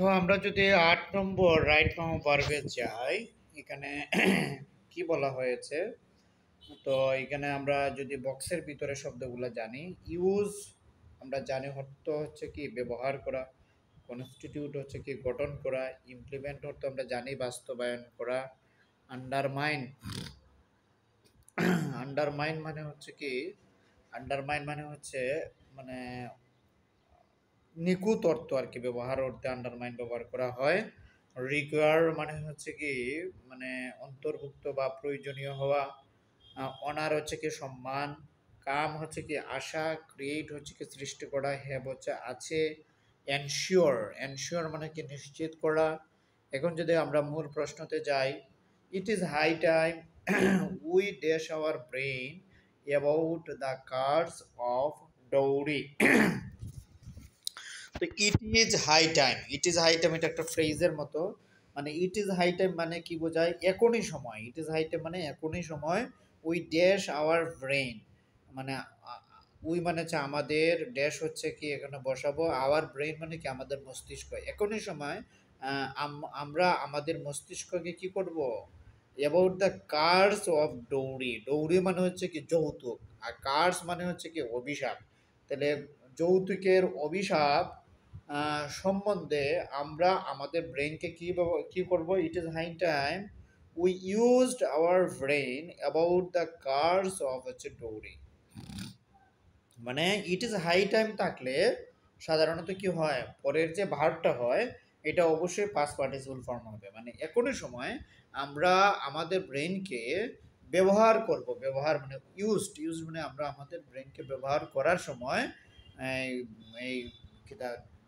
তো আমরা যদি ৮ নম্বর রাইট ফ্রম ভার্বে যাই, এখানে কি বলা হয়েছে? তো এখানে আমরা যদি বক্সের ভিতরে শব্দগুলো জানি, ইউজ আমরা জানি অর্থ হচ্ছে কি ব্যবহার করা, কনস্টিটিউট হচ্ছে কি গঠন করা, ইমপ্লিমেন্ট অর্থ আমরা জানি বাস্তবায়ন করা, আন্ডারমাইন আন্ডারমাইন মানে হচ্ছে কি, আন্ডারমাইন মানে হচ্ছে মানে নিখুঁত অর্থ আর কি, ব্যবহার অর্থে আন্ডারমাইন ব্যবহার করা হয়। রিকোয়ার মানে হচ্ছে কি মানে অন্তর্ভুক্ত বা প্রয়োজনীয় হওয়া। অনার হচ্ছে কি সম্মান। কাম হচ্ছে কি আশা। ক্রিয়েট হচ্ছে কি সৃষ্টি করা। হ্যাভ হচ্ছে আছে। এনশিওর, এনশিওর মানে কি নিশ্চিত করা। এখন যদি আমরা মূল প্রশ্নতে যাই, it is high time we dash our brain about the curse of dowry. তো it is high time, it is high time এটা একটা ফ্রেজের মতো। মানে ইট ইজ হাই টাইম মানে কি বোঝায়? এখনই সময়। ইট ইজ হাই টাইম মানে এখনই সময়। উই ড্যাশ আওয়ার ব্রেইন মানে উই মানে হচ্ছে আমাদের, ড্যাশ হচ্ছে কি এখানে বসাবো, আওয়ার ব্রেইন মানে কি আমাদের মস্তিষ্ক। এখনই সময় আমরা আমাদের মস্তিষ্ককে কি করব? About the curse of dowry. Dowry মানে হচ্ছে কি যৌতুক, আর কার্স মানে হচ্ছে কি অভিশাপ। তাহলে যৌতুকের অভিশাপ সম্বন্ধে আমরা আমাদের ব্রেনকে কি করব? It is high time we used our brain about the curse of হচ্ছে ডৌরি। মানে ইট ইজ হাই টাইম থাকলে সাধারণত কি হয়, পরের যে ভার্বটা হয় এটা অবশ্যই পাস্ট পার্টিসিপল ফর্ম হবে। মানে এখনই সময় আমরা আমাদের ব্রেনকে ব্যবহার করব। ব্যবহার মানে ইউজড, ইউজ মানে আমরা আমাদের ব্রেনকে ব্যবহার করার সময় এই এই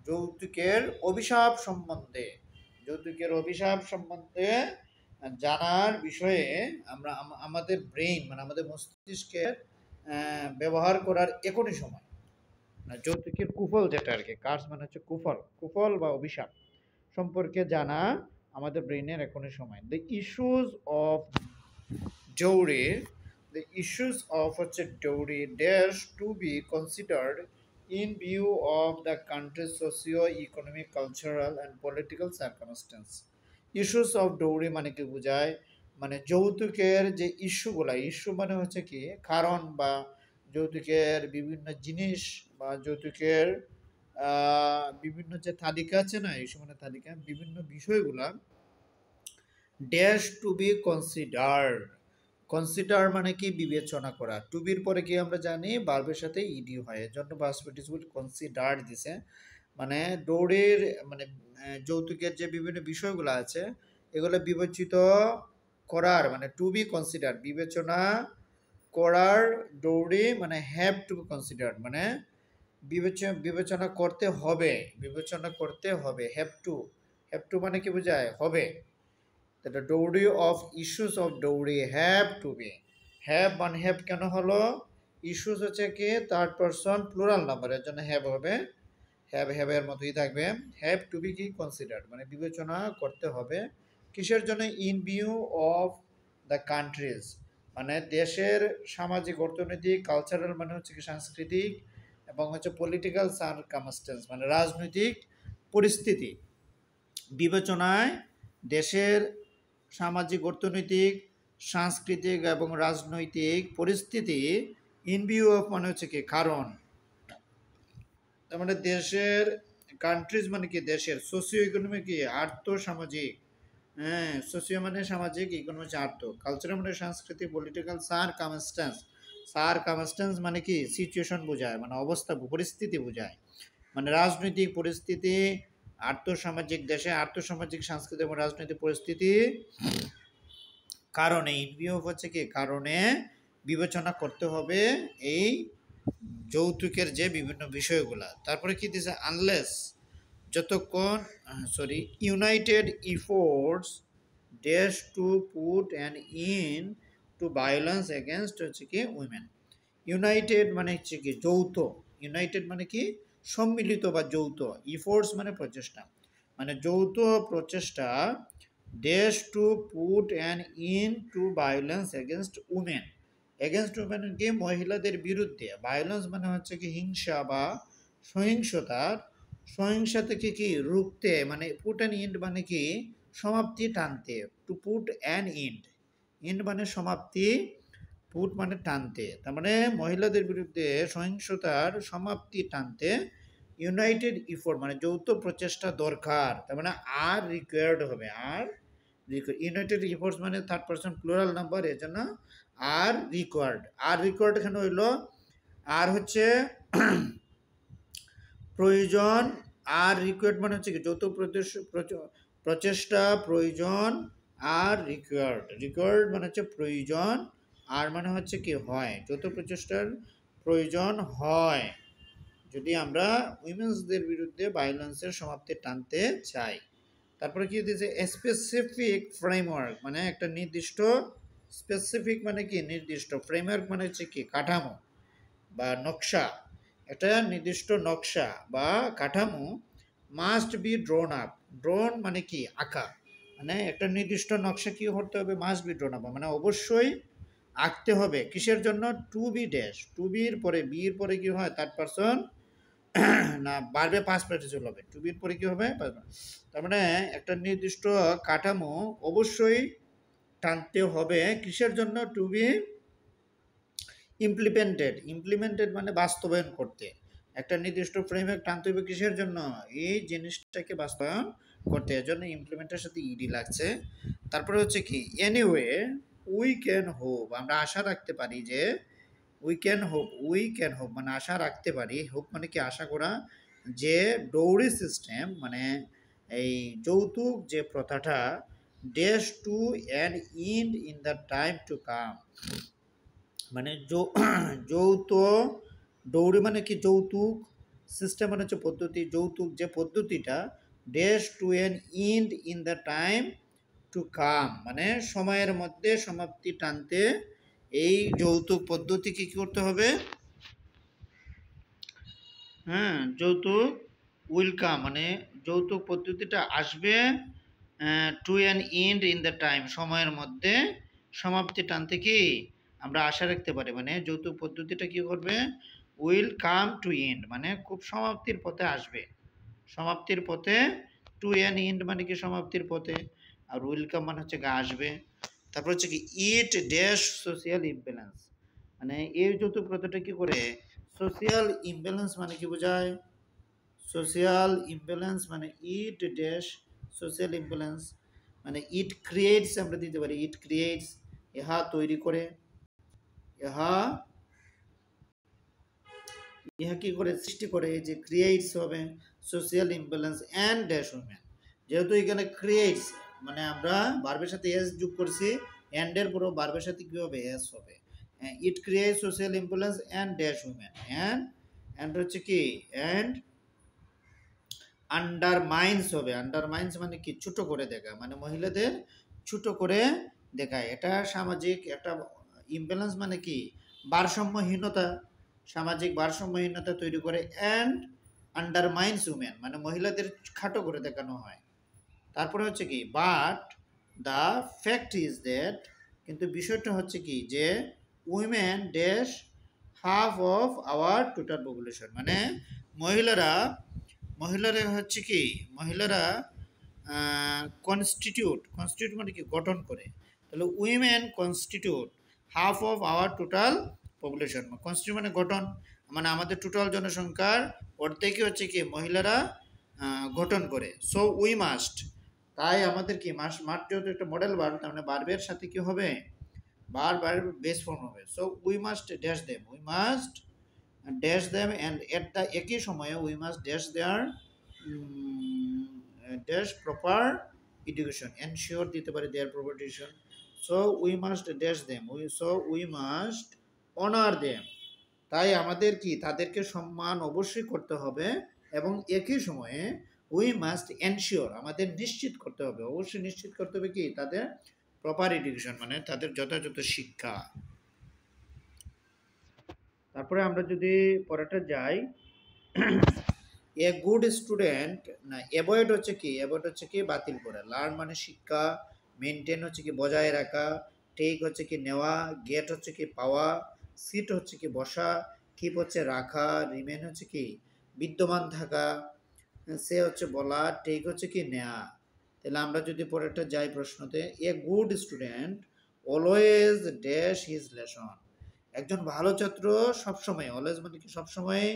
যৌতুকের অভিশাপ সম্বন্ধে, যৌতুকের অভিশাপ সম্বন্ধে জানার বিষয়ে আমরা আমাদের ব্রেন মানে আমাদের মস্তিষ্কের ব্যবহার করার এখনই সময়। যৌতুকের কুফল যেটা আর কি, কার্স মানে হচ্ছে কুফল, কুফল বা অভিশাপ সম্পর্কে জানা আমাদের ব্রেনের এখনই সময়। The issues of dowry, the issues of হচ্ছে dowry dash to be considered in view of the country's socio-economic, cultural and political circumstance. Issues of dowry মানে কি বোঝায়? মানে যৌতুকের যে ইস্যুগুলা, ইস্যু মানে হচ্ছে কি কারণ, বা যৌতুকের বিভিন্ন জিনিস বা যৌতুকের বিভিন্ন যে তালিকা আছে না, ইস্যু মানে তালিকা, বিভিন্ন বিষয়গুলা dash to be considered. Consider মানে কি বিবেচনা করা। টু বির পরে কি আমরা জানি ভার্বের সাথে ইডি হয়, এর জন্য পাস্ট পার্টিসিপল কনসিডার্ড দিছে। মানে দৌড়ের মানে যৌতুকের যে বিভিন্ন বিষয়গুলো আছে এগুলো বিবেচিত করার, মানে টু বি কনসিডার বিবেচনা করার। দৌড়ি মানে হ্যাভ টু বি কনসিডার্ড মানে বিবেচনা করতে হবে, বিবেচনা করতে হবে। হ্যাভ টু, হ্যাভ টু মানে কি বোঝায়? হবে। the dowry of issues of dowry have to be, have মানে have কেন হলো? ইস্যুস হচ্ছে কি থার্ড পারসন প্লুরাল নাম্বার, এর জন্য হ্যাভ হবে। হ্যাভ এর মতোই থাকবে। হ্যাভ টু বি কি কনসিডার্ড মানে বিবেচনা করতে হবে। কিসের জন্য? In view of the countries মানে দেশের সামাজিক, অর্থনৈতিক, কালচারাল মানে হচ্ছে কি সাংস্কৃতিক, এবং হচ্ছে পলিটিক্যাল সার্কামস্টেন্স মানে রাজনৈতিক পরিস্থিতি বিবেচনায় দেশের সামাজিক, অর্থনৈতিক, সাংস্কৃতিক এবং রাজনৈতিক পরিস্থিতি। ইন ভিউ অফ মানে হচ্ছে কি কারণ, তার মানে দেশের, কান্ট্রিজ মানে কি দেশের, সোশিও ইকোনমিক কি আর্থসামাজিক, হ্যাঁ সোশিও মানে সামাজিক, ইকোনমি হচ্ছে আর্থ, কালচার মানে সাংস্কৃতিক, পলিটিক্যাল সারকামস্ট্যান্স, সারকামস্ট্যান্স মানে কি সিচুয়েশন বোঝায়, মানে অবস্থা পরিস্থিতি বোঝায়। মানে রাজনৈতিক পরিস্থিতি, আর্থসামাজিক, দেশে আর্থসামাজিক, সাংস্কৃতিক এবং রাজনৈতিক পরিস্থিতি কারণে, ইন ভিউ অফ হচ্ছে কি কারণে বিবেচনা করতে হবে এই যৌতুকের যে বিভিন্ন বিষয়গুলা। তারপরে কি দিছে? আনলেস যতক্ষণ united efforts dash to put an end to violence against হচ্ছে কি উইমেন। ইউনাইটেড মানে হচ্ছে কি যৌথ, ইউনাইটেড মানে কি সম্মিলিত বা যৌথ, ইফোর্টস মানে প্রচেষ্টা, মানে যৌথ প্রচেষ্টা dash to put an end to violence against women. Against women কি মহিলাদের বিরুদ্ধে, ভায়োলেন্স মানে হচ্ছে কি হিংসা বা সহিংসতার সহিংসা থেকে কি রুখতে, মানে পুট অ্যান্ড ইন্ড মানে কি সমাপ্তি টানতে, টু পুট অ্যান্ড ইন্ড, ইন্ড মানে সমাপ্তি, পুট মানে টানতে, তার মানে মহিলাদের বিরুদ্ধে সহিংসতার সমাপ্তি টানতে ইউনাইটেড ইফোর্ট মানে যৌথ প্রচেষ্টা দরকার, তার মানে আর রিকোয়ার্ড হবে, আর ইউনাইটেড ইফোর্টস মানে থার্ড পারসন প্লুরাল নাম্বার, এর জন্য আর রিকোয়ার্ড, আর রিকোয়ার্ড এখানে হইল, আর হচ্ছে প্রয়োজন, আর রিকোয়ার্ড মানে হচ্ছে কি যৌথ প্রচেষ্টা প্রয়োজন, আর রিকোয়ার্ড, রিকোয়ার্ড মানে হচ্ছে প্রয়োজন, আর মানে হচ্ছে কি হয়, যৌথ প্রচেষ্টার প্রয়োজন হয় যদি আমরা উইমেন্সদের বিরুদ্ধে ভায়োলেন্সের সমাপ্তি টানতে চাই। তারপরে কি দিয়েছে স্পেসিফিক ফ্রেমওয়ার্ক, মানে একটা নির্দিষ্ট, স্পেসিফিক মানে কি নির্দিষ্ট, ফ্রেমওয়ার্ক মানে হচ্ছে কি কাঠামো বা নকশা, একটা নির্দিষ্ট নকশা বা কাঠামো must be drone up, drone মানে কি আঁকা, মানে একটা নির্দিষ্ট নকশা কি করতে হবে, মাস্ট বি ড্রোন আপ মানে অবশ্যই আঁকতে হবে, কিসের জন্য, টু বি ড্যাশ, টু বির পরে বির পরে কি হয় থার্ড পারসন না বাড়বে পাঁচ পার্টিসিপল হবে, টু বির পরে কি হবে, তার মানে একটা নির্দিষ্ট কাঠামো অবশ্যই টানতে হবে, কিসের জন্য, টু বি ইমপ্লিমেন্টেড, ইমপ্লিমেন্টেড মানে বাস্তবায়ন করতে, একটা নির্দিষ্ট ফ্রেমওয়ার্ক টানতে হবে কিসের জন্য, এই জিনিসটাকে বাস্তবায়ন করতে, এর জন্য ইমপ্লিমেন্টের সাথে ইডি লাগছে। তারপরে হচ্ছে কি এনিওয়ে উই ক্যান হোপ, আমরা আশা রাখতে পারি যে, we can hope, we can hope মানে আশা রাখতে পারি, হোপ মানে কি আশা করা, যে ডৌরি সিস্টেম মানে এই যৌতুক যে প্রথাটা dash to and end in the time to come, মানে যৌথ, ডৌরি মানে কি যৌতুক, সিস্টেম মানে হচ্ছে পদ্ধতি, যৌতুক যে পদ্ধতিটা dash to an end in the time to come মানে সময়ের মধ্যে সমাপ্তি টানতে এই যৌতুক পদ্ধতি কি করতে হবে, হ্যাঁ যৌতুক উইল কাম মানে যৌতুক পদ্ধতিটা আসবে to an end in the time সময়ের মধ্যে সমাপ্তি টানতে কি আমরা আশা রাখতে পারি, মানে যৌতুক পদ্ধতিটা কি করবে, উইল কাম টু এন্ড মানে খুব সমাপ্তির পথে আসবে, সমাপ্তির পথে, টু অ্যান এন্ড মানে কি সমাপ্তির পথে, আর উইল কাম মানে হচ্ছে আসবে। তারপর হচ্ছে কি ইট ড্যাশ সোশিয়াল ইমব্যালেন্স, মানে এই যৌতুক প্রথাটা কি করে, সোশিয়াল ইমব্যালেন্স মানে কি বোঝায়, সোশিয়াল ইমব্যালেন্স মানে ইট ড্যাশ সোশিয়াল ইমব্যালেন্স মানে ইট ক্রিয়েটস, আমরা দিতে পারি ইট ক্রিয়েটস, ইহা তৈরি করে, ইহা ইহা কি করে সৃষ্টি করে, যে ক্রিয়েটস হবে social imbalance and dash women, যেহেতু এখানে ক্রিয়েটস মানে আমরা ভার্বের সাথে এস যোগ করছি, অ্যান্ড এর পুরো ভার্বের সাথে কি হবে, এস হবে, it creates social imbalance and dash women, and হচ্ছে কি অ্যান্ড আন্ডারমাইন্স হবে, আন্ডারমাইন্স মানে কি ছোট করে দেখা, মানে মহিলাদের ছোট করে দেখায়, এটা সামাজিক একটা ইমব্যালেন্স মানে কি ভারসাম্যহীনতা, সামাজিক ভারসাম্যহীনতা তৈরি করে, অ্যান্ড আন্ডারমাইন্স উমেন মানে মহিলাদের খাটো করে দেখানো হয়। তারপরে হচ্ছে কি but the fact is that, কিন্তু বিষয়টা হচ্ছে কি যে women dash half of our total population, মানে মহিলারা, মহিলারা হচ্ছে কি মহিলারা কনস্টিটিউট, কনস্টিটিউট মানে কি গঠন করে, তাহলে women constitute half of our total population, constitute মানে গঠন, মানে আমাদের টোটাল জনসংখ্যার অর্ধেকই হচ্ছে কি মহিলারা গঠন করে, সো উই মাস্ট, তাই আমাদের কি মাস্ট যেহেতু একটা মডেল ভার্ব, তার মানে ভার্বের সাথে কি হবে, বার বেস ফর্ম হবে, so we must dash them, we must dash them and at the একই সময়ে we must dash their dash proper education, ensure দিতে পারে their proper education, so we must dash them, we must honour them, তাই আমাদের কি তাদেরকে সম্মান অবশ্যই করতে হবে, এবং একই সময়ে উই মাস্ট এনশিওর আমাদের নিশ্চিত করতে হবে, অবশ্যই নিশ্চিত করতে হবে কি তাদের প্রপার এডুকেশন মানে তাদের যথাযথ শিক্ষা। তারপরে আমরা যদি পরেরটা যাই, এ গুড স্টুডেন্ট না অ্যাভয়েড হচ্ছে কি, অ্যাভয়েড হচ্ছে কি বাতিল করা, লার্ন মানে শিক্ষা, মেনটেন হচ্ছে কি বজায় রাখা, টেক হচ্ছে কি নেওয়া, গেট হচ্ছে কি পাওয়া, সিট হচ্ছে কি বসা, কিপ হচ্ছে রাখা, রিমেন হচ্ছে কি বিদ্যমান থাকা, সে হচ্ছে বলা, টেক হচ্ছে কি নেয়া। তাহলে আমরা যদি পরেরটা যাই প্রশ্নতে, a good student always dash his lesson. একজন ভালো ছাত্র সবসময়, অলওয়েজ মানে কি সবসময়,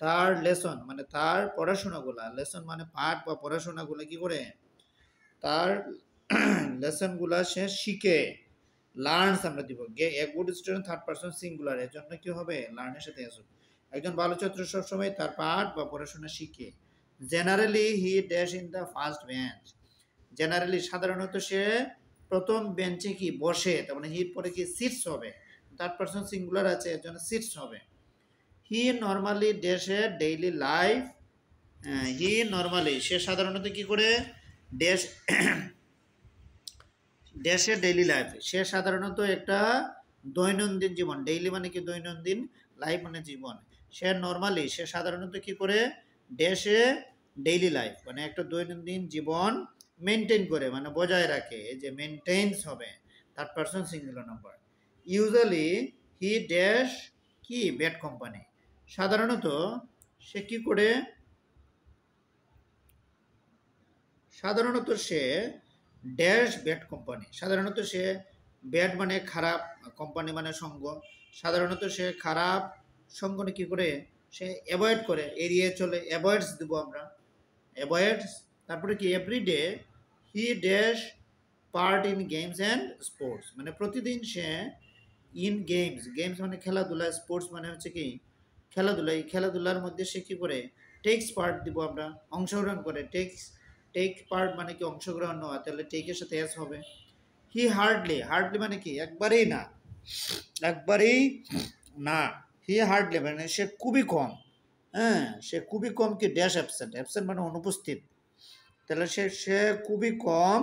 তার লেসন মানে তার পড়াশোনাগুলা, লেসন মানে পাঠ বা পড়াশোনাগুলো কি করে, তার লেসনগুলা সে শিখে, লার্নস আমরা দিব। এ good student third person singular, এর জন্য কি হবে, লার্নের সাথে আসবে। একজন ভালো ছাত্র সবসময় তার পাঠ বা পড়াশোনা শিখে। Generally he dash in the first bench. Generally সাধারণত সে প্রথম বেঞ্চে কি বসে, তার মানে হির পরে কি সিটস হবে, থার্ড পারসন সিঙ্গুলার আছে এর জন্য সিটস হবে। He normally dash a daily life. He normally সে সাধারণত কি করে, ড্যাশ ড্যাশে ডেইলি লাইফ, সে সাধারণত একটা দৈনন্দিন জীবন, ডেইলি মানে কি দৈনন্দিন, লাইফ মানে জীবন। সে নর্মালি সে সাধারণত কি করে, ড্যাশে ডেইলি লাইফ মানে একটা দৈনন্দিন জীবন মেনটেন করে মানে বজায় রাখে, এই যে মেনটেন্স হবে third person singular number. Usually he dash কি ব্যাড কোম্পানি। সাধারণত সে কি করে, সাধারণত সে ড্যাশ ব্যাড কোম্পানি, সাধারণত সে ব্যাড মানে খারাপ, কোম্পানি মানে সঙ্গ, সাধারণত সে খারাপ সঙ্গ কি করে, সে অ্যাভয়েড করে, এড়িয়ে চলে, অ্যাভয়েডস দেব আমরা, অ্যাভয়েডস। তারপরে কি everyday he dash part in games and sports, মানে প্রতিদিন সে ইন গেমস, গেমস মানে খেলাধুলা, স্পোর্টস মানে হচ্ছে কি খেলাধুলা, এই খেলাধুলার মধ্যে সে কি করে, টেক্স পার্ট দিব আমরা, অংশগ্রহণ করে, টেক পার্ট মানে কি অংশগ্রহণ নেওয়া, তাহলে টেকের সাথে এস হবে। হি হার্ডলি, হার্ডলি মানে কি একবারেই না, একবারেই না, হি হার্ডলি মানে সে খুবই কম, হ্যাঁ সে খুবই কম কি ড্যাশ অ্যাবসেন্ট, অ্যাবসেন্ট মানে অনুপস্থিত, তাহলে সে সে খুবই কম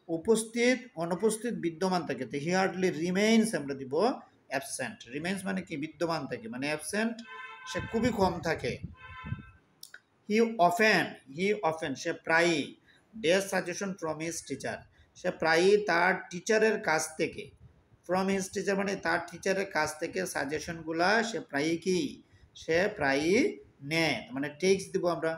উপস্থিত, অনুপস্থিত বিদ্যমান থাকে, তো হি হার্ডলি রিমেইনস আমরা দিব অ্যাবসেন্ট, রিমেইনস মানে কি বিদ্যমান থাকে, মানে অ্যাবসেন্ট সে খুবই কম থাকে। হি অফেন, হি অফেন সে প্রায়ই, ডেস সাজেশন ফ্রম হিজ টিচার, সে প্রায়ই তার টিচারের কাছ থেকে, ফ্রম হিজ টিচার মানে তার টিচারের কাছ থেকে সাজেশনগুলা সে প্রায়ই কি, সে প্রায়ই নেয়, মানে টেক্সট দিব আমরা।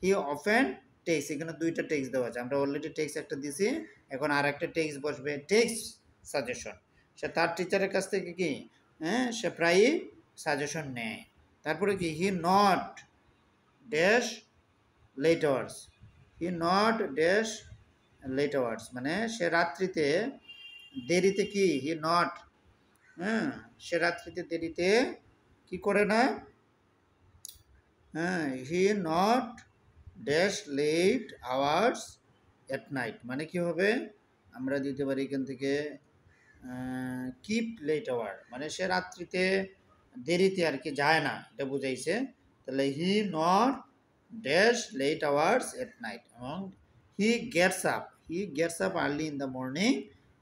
হি অফেন টেক্সট, এখানে দুইটা টেক্সট দেওয়া আছে, আমরা অলরেডি টেক্সট একটা দিছি, এখন আর একটা টেক্সট বসবে, টেক্সট সাজেশন, সে তার টিচারের কাছ থেকে কি, হ্যাঁ সে প্রায়ই সাজেশন নেয়। তারপরে কি he not dash late hours, he not dash late hours মানে সে রাত্রিতে দেরিতে কি, হি নট, হ্যাঁ সে রাত্রিতে দেরিতে কি করে না, হ্যাঁ he not dash late hours at night, মানে কি হবে, আমরা দিতে পারি এখান থেকে কিপ লেট আওয়ার, মানে সে রাত্রিতে দেরিতে আর কি যায় না, এটা বুঝাইছে। তাহলে he not dash late hours at night, এবং he gets up early in the morning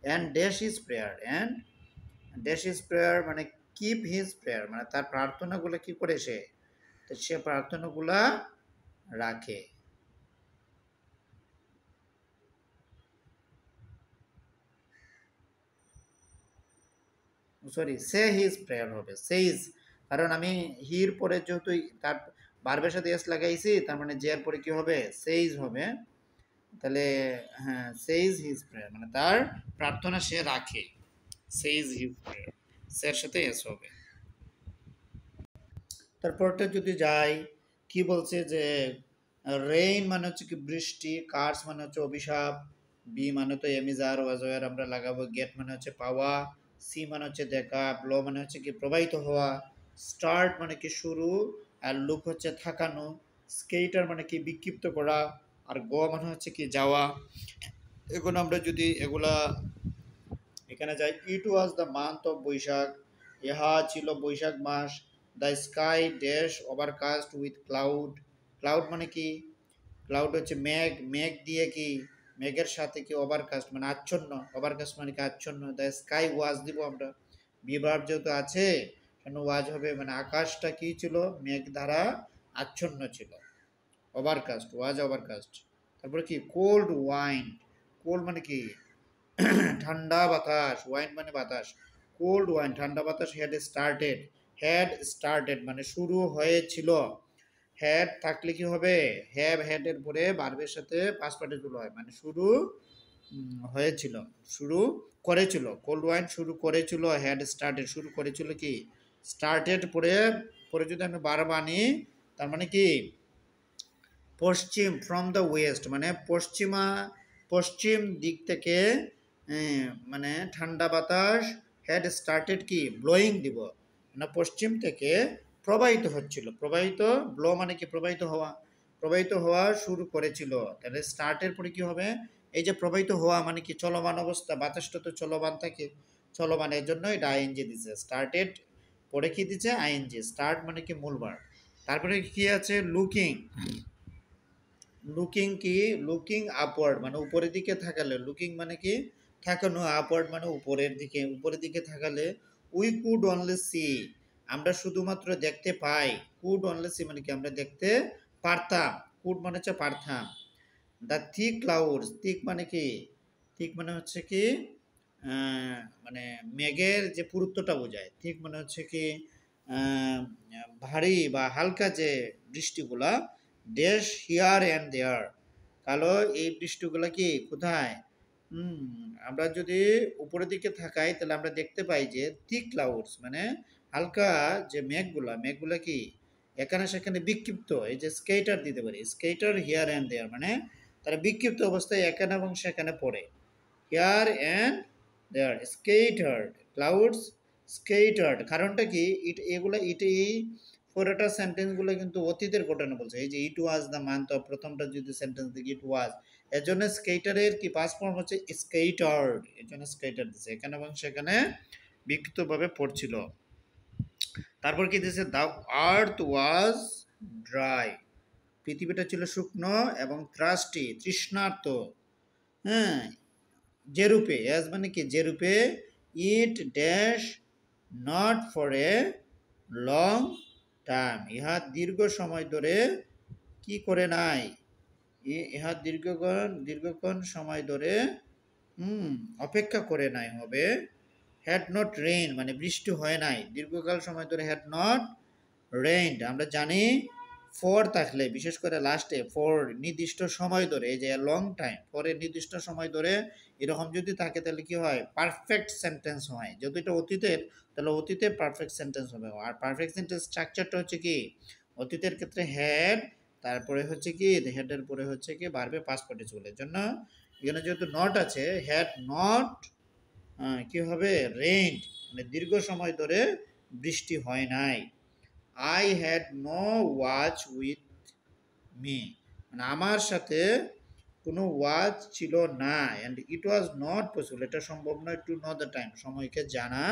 and dash is prayer, and dash is prayer মানে কিপ হিজ প্রেয়ার মানে তার প্রার্থনাগুলো কি করে সে, তো সে প্রার্থনাগুলা রাখে। সরি সে হিজ প্রেয়ার হবে, সেইজ, কারণ আমি হির পরে যেহেতু তার ভার্বের সাথে এস লাগাইছি, তার মানে যে এর পরে কি হবে, সেইজ হবে, তাহলে হ্যাঁ সেইজ হিজ প্রেয়ার মানে তার প্রার্থনা সে রাখে, সেইজ হিজ প্রেয়ার, সের সাথে এস হবে। তারপরটা যদি যাই, কি বলছে যে রেইন মানে হচ্ছে কি বৃষ্টি, কার্স মানে হচ্ছে অভিশাপ, বি মানে তো এমিজার ওয়াজয়ার আমরা লাগাবো, গেট মানে হচ্ছে পাওয়া, সি মানে হচ্ছে দেখা, ব্লো মানে হচ্ছে কি প্রবাহিত হওয়া, স্টার্ট মানে কি শুরু, আর লুক হচ্ছে থাকানো, স্কেটার মানে কি বিক্ষিপ্ত করা, আর গো মানে হচ্ছে কি যাওয়া। এখন আমরা যদি এগুলা এখানে যাই, it was the month of Baishakh, ইহা ছিল বৈশাখ মাস। The sky dash overcast with cloud, cloud মানে কি, ক্লাউড হচ্ছে মেঘ, মেঘ দিয়ে কি, মেঘের সাথে কি ওভারকাস্ট মানে আচ্ছন্ন, ওভারকাস্ট মানে কি আচ্ছন্ন। দ্য স্কাই ওয়াজ দিব আমরা, বিভাব যেহেতু আছে কেন ওয়াজ হবে, মানে আকাশটা কি ছিল, মেঘ দ্বারা আচ্ছন্ন ছিল, ওভারকাস্ট ওয়াজ ওভারকাস্ট। তারপরে কি কোল্ড ওয়াইন, কোল্ড মানে কি ঠান্ডা বাতাস, ওয়াইন মানে বাতাস, কোল্ড ওয়াইন ঠান্ডা বাতাস, হ্যাড স্টার্টেড মানে শুরু হয়েছিল, হ্যাড থাকলে কি হবে, হ্যাভ হ্যাড এর পরে ভার্বের সাথে পাস্ট পার্টিসিপল হয়, মানে শুরু হয়েছিল, শুরু করেছিল। কোল্ড ওয়াইন শুরু করেছিল, হ্যাড স্টার্টেড শুরু করেছিল কি, স্টার্টেড পরে পরে যদি আমি ভার্ব আনি, তার মানে কি পশ্চিম, ফ্রম দ্য ওয়েস্ট মানে পশ্চিম দিক থেকে মানে ঠান্ডা বাতাস হ্যাড স্টার্টেড কি ব্লোয়িং দিব, মানে পশ্চিম থেকে প্রবাহিত হচ্ছিল, প্রবাহিত, ব্লো মানে কি প্রবাহিত হওয়া, প্রবাহিত হওয়া শুরু করেছিল। তাহলে স্টার্টের পরে কি হবে, এই যে প্রবাহিত হওয়া মানে কি চলমান অবস্থা, বাতাসটা তো চলমান থাকে, চলমান, এর জন্য এটা আইএনজি দিছে, স্টার্টেড পরে কি দিচ্ছে আইএনজি, স্টার্ট মানে কি মূল ভার্ব। তারপরে কি আছে লুকিং, লুকিং কি, লুকিং আপওয়ার্ড মানে উপরের দিকে থাকালে, লুকিং মানে কি থাকানো, আপওয়ার্ড মানে উপরের দিকে, উপরের দিকে থাকালে, উই কুড অনলি সি আমরা শুধুমাত্র দেখতে পাই, কুড অনলি সি মানে কি আমরা দেখতে পারতাম, কুড মানে হচ্ছে পারতাম। দ্য থিক ক্লাউডস, থিক মানে কি, থিক মানে হচ্ছে কি মানে মেঘের যে পুরুত্বটা বোঝায়, থিক মানে হচ্ছে কি আহ, ভারী বা হালকা যে বৃষ্টিগুলা, ড্যাশ হিয়ার অ্যান্ড দেয়ার, কালো এই বৃষ্টিগুলা কি কোথায়, আমরা যদি উপরের দিকে থাকাই তাহলে আমরা দেখতে পাই যে থিক ক্লাউডস মানে হালকা যে মেঘগুলা, মেঘগুলা কি এখানে সেখানে বিক্ষিপ্ত, এই যে স্কেটার দিতে পারি, স্কেটার হিয়ার অ্যান্ড দেয়ার মানে তারা বিক্ষিপ্ত অবস্থায় এখানে এবং সেখানে পড়ে, হিয়ার অ্যান্ড দেয়ার স্কেটার্ড ক্লাউডস, স্কেটার্ড কারণটা কি, এগুলো এই পুরোটা সেন্টেন্সগুলো কিন্তু অতীতের ঘটনা বলছে, এই যে ইট ওয়াজ দ্য মান্থ অফ, প্রথমটা যদি সেন্টেন্স দেখি ইট ওয়াজ, এর জন্য স্কেটারের কি পাস্ট ফর্ম হচ্ছে স্কেটার্ড, এর জন্য স্কেটার দিচ্ছে, এখানে এবং সেখানে বিক্ষিপ্তভাবে পড়ছিল। তারপর কি দিয়েছে, দ্য আর্থ ওয়াজ ড্রাই, পৃথিবীটা ছিল শুকনো এবং থ্রাস্টি তৃষ্ণার্ত, হ্যাঁ, যেরূপে, অ্যাজ মানে কি যেরূপে, it dash not for a long time ইহা দীর্ঘ সময় ধরে কি করে নাই, ইহা দীর্ঘক্ষণ সময় ধরে অপেক্ষা করে নাই হবে, হ্যাড নট রেইন মানে বৃষ্টি হয় নাই, দীর্ঘকাল সময় ধরে হ্যাড নট রেইনড, আমরা জানি ফর থাকলে বিশেষ করে লাস্টে ফর নির্দিষ্ট সময় ধরে, এই যে লং টাইম পরে নির্দিষ্ট সময় ধরে এরকম যদি থাকে তাহলে কি হয় পারফেক্ট সেন্টেন্স হয়, যদি এটা অতীতের তাহলে অতীতের পারফেক্ট সেন্টেন্স হবে। আর পারফেক্ট সেন্টেন্স স্ট্রাকচারটা হচ্ছে কি অতীতের ক্ষেত্রে হ্যাড, তারপরে হচ্ছে কি হেডের পরে হচ্ছে কি ভার্বে পাস্ট পার্টিসিপল, এর জন্য এখানে যেহেতু নট আছে, হ্যাড নট কি হবে রেইনড মানে দীর্ঘ সময় ধরে বৃষ্টি হয় নাই। I had no watch with me মানে আমার সাথে কোনো ওয়াচ ছিল না, and it was not possible এটা সম্ভব নয়, টু নো দ্য টাইম সময়কে জানা,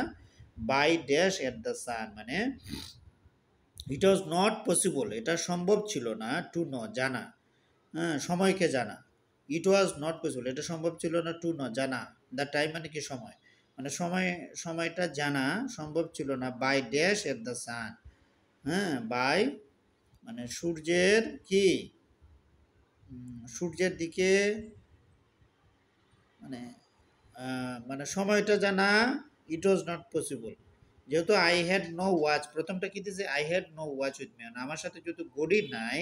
by dash at the sun মানে ইট ওয়াজ নট পসিবল এটা সম্ভব ছিল না, টু নো জানা, হ্যাঁ সময়কে জানা, ইট ওয়াজ নট পসিবল এটা সম্ভব ছিল না, টু নো জানা, দ্য টাইম মানে কি সময়, মানে সময়টা জানা সম্ভব ছিল না, by dash at the sun, হ্যাঁ বাই মানে সূর্যের কি সূর্যের দিকে মানে মানে সময়টা জানা, ইট ওয়াজ নট পসিবল, যেহেতু আই হ্যাড নো ওয়াচ, প্রথমটা কি দিয়েছে I had no watch with me মানে আমার সাথে যেহেতু ঘড়ি নাই,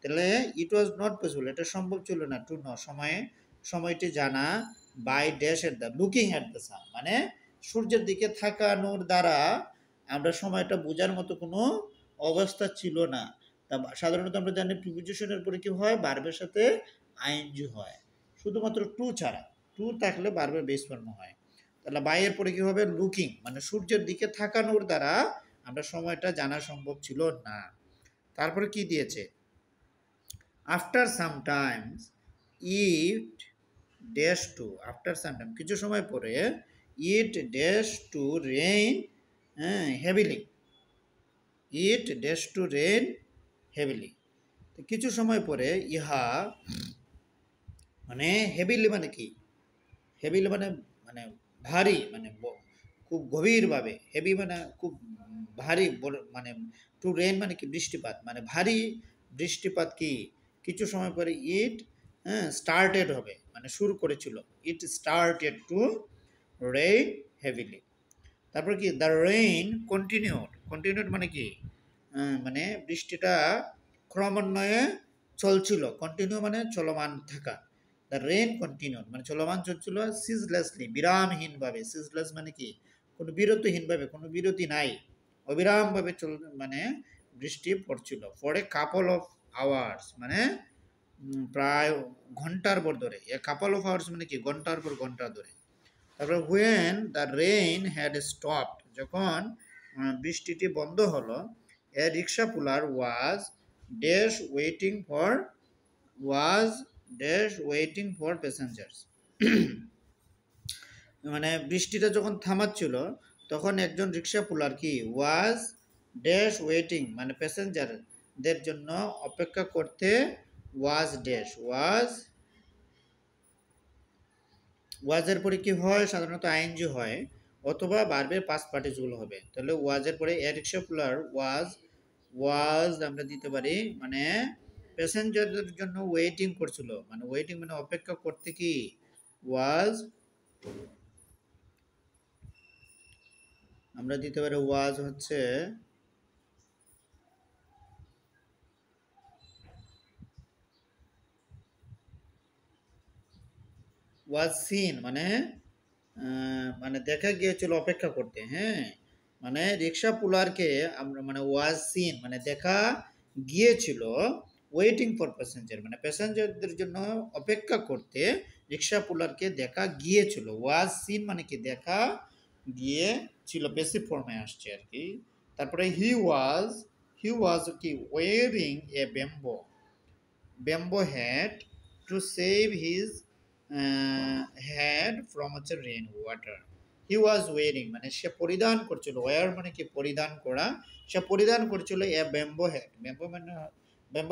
তাহলে ইট ওয়াজ নট পসিবল এটা সম্ভব ছিল না, টু নো সময়টি জানা, by dash at the looking at the sun মানে সূর্যের দিকে তাকানোর দ্বারা আমরা সময়টা বোঝার মতো কোনো অবস্থা ছিল না। তা সাধারণত আমরা জানি প্রিপোজিশনের পরে কি হয় ভার্বের সাথে আইএনজি হয়, শুধুমাত্র টু ছাড়া, টু থাকলে ভার্বের বেস ফর্ম হয়। তাহলে বাইয়ের পরে কি হবে লুকিং মানে সূর্যের দিকে তাকানোর দ্বারা আমরা সময়টা জানা সম্ভব ছিল না। তারপরে কি দিয়েছে, after some times it dash to, after some time কিছু সময় পরে, it dash to rain heavily, it dash to rain heavily, কিছু সময় পরে ইহা মানে হেভিলি মানে কি, হেভিলি মানে মানে ভারী মানে খুব গভীরভাবে, হেভি মানে খুব ভারী মানে টু রেন মানে কি বৃষ্টিপাত মানে ভারী বৃষ্টিপাত কি কিছু সময় পরে ইট স্টার্টেড হবে মানে শুরু করেছিল, it started to rain heavily. তারপর কি দ্য রেইন কন্টিনিউড, কন্টিনিউড মানে কি মানে বৃষ্টিটা ক্রমান্বয়ে চলছিল, কন্টিনিউ মানে চলমান থাকা। দ্য রেইন কন্টিনিউড মানে চলমান চলছিল, সিজলেসলি বিরামহীনভাবে। সিজলেস মানে কি, কোনো বিরতিহীনভাবে, কোনো বিরতি নাই, অবিরামভাবে মানে বৃষ্টি পড়ছিল। For a couple of hours মানে প্রায় ঘন্টার পর ধরে। এ কাপল অফ আওয়ার্স মানে কি, ঘন্টার পর ঘন্টা ধরে। তারপরে when the rain had stopped, যখন বৃষ্টিটি বন্ধ হলো, a rickshaw puller was dash waiting for passengers. মানে বৃষ্টিটা যখন থামাচ্ছিল, তখন একজন রিক্সা পুলার কি ওয়াজ ড্যাশ ওয়েটিং মানে প্যাসেঞ্জারদের জন্য অপেক্ষা করতে, ওয়াজের পরে কি হয়, সাধারণত আইএনজি হয় অথবা ভার্বের পাস্ট পার্টিসিপল হবে। তাহলে ওয়াজের পরে এ রিক্সা পুলার ওয়াজ আমরা দিতে পারি, মানে প্যাসেঞ্জারদের জন্য ওয়েটিং করছিল, মানে ওয়েটিং মানে অপেক্ষা করতে, কি ওয়াজ আমরা দিতে পারি, ওয়াজ হচ্ছে ওয়াজ সিন মানে মানে দেখা গিয়েছিল অপেক্ষা করতে। হ্যাঁ, মানে রিক্সা পুলারকে আমরা মানে ওয়াজ সিন মানে দেখা গিয়েছিল, ওয়েটিং ফর প্যাসেঞ্জার মানে প্যাসেঞ্জারদের জন্য অপেক্ষা করতে রিক্সা পুলারকে দেখা গিয়েছিল। ওয়াজ সিন মানে কি, দেখা গিয়েছিল, পেসিভ ফর্মে আসছে আর কি। তারপরে হি ওয়াজ কি wearing a bamboo hat to save his head from হচ্ছে rain water. He was wearing মানে সে পরিধান করছিল, ওয়ার মানে কি পরিধান করা, সে পরিধান করছিল এ ব্যাম্বো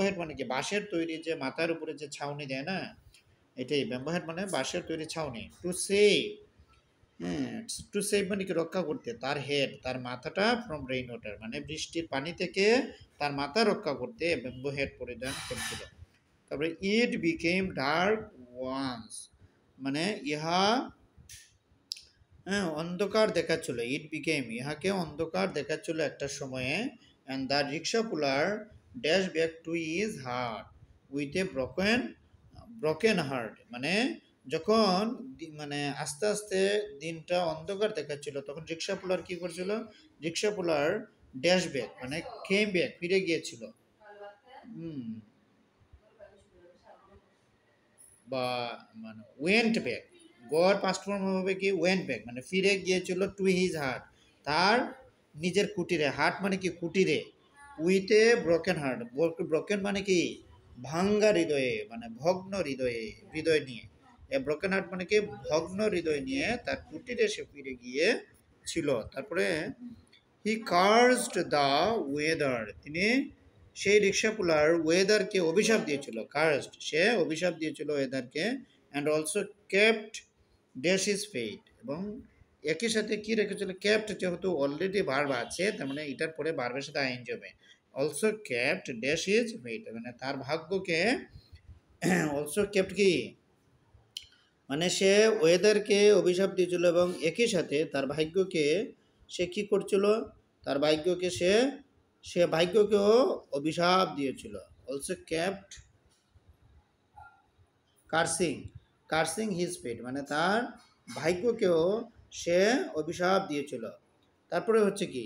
হেড মানে কি বাঁশের তৈরি, যে মাথার উপরে যে ছাউনি দেয় না, এটাই ব্যাম্বো হেড মানে বাঁশের তৈরি ছাউনি। টু সেভ মানে কি রক্ষা করতে, তার হেড তার মাথাটা ফ্রম রেইন ওয়াটার মানে বৃষ্টির পানি থেকে তার মাথা রক্ষা করতে ব্যাম্বো হেড পরিধান করছিল। তারপরে ইট বিকেম ডার্ক ওয়ান্স মানে অন্ধকার দেখাচ্ছিল, ইহাকে অন্ধকার দেখাচ্ছিল একটা সময়ে। And the rickshaw puller dash back to is heart with a broken heart মানে যখন মানে আস্তে আস্তে দিনটা অন্ধকার দেখাচ্ছিল, তখন রিক্সা পুলার কি করছিল, রিক্সা পুলার ড্যাশ ব্যাক মানে কেম ব্যাক ফিরে গিয়েছিল, বা মানে went back, god past form হবে কি ওয়েন্ট ব্যাক মানে ফিরে গিয়েছিল টু হিজ হার্ট তার নিজের কুটিরে, হার্ট মানে কি কুটিরে, with a broken heart, broken মানে কি ভাঙ্গা হৃদয়ে মানে ভগ্ন হৃদয় নিয়ে, এ ব্রোকেন হার্ট মানে কি ভগ্ন হৃদয় নিয়ে তার কুটিরে সে ফিরে গিয়েছিল। তারপরে হি কার্সড দ্য ওয়েদার, তিনি সেই রিক্সাপুলার ওয়েদারকে অভিশাপ দিয়েছিল, কার্সড সে অভিশাপ দিয়েছিল ওয়েদারকে। And also kept dash is fate, এবং একই সাথে কি রেখেছিল, কেপ্ট যেহেতু অলরেডি ভার্ব আছে, তার মানে এটার পরে ভার্বের সাথে আইএনজি হবে। অলসো কেপ্ট ড্যাশ ইজ ফেট মানে তার ভাগ্যকে, অলসো কেপ্ট কি মানে সে ওয়েদারকে অভিশাপ দিয়েছিল, এবং একই সাথে তার ভাগ্যকে সে কি করছিল, তার ভাগ্যকে সে ভাগ্যকেও অভিশাপ দিয়েছিল। Also kept cursing his fate মানে তার ভাগ্যকেও সে অভিশাপ দিয়েছিল। তারপরে হচ্ছে কি,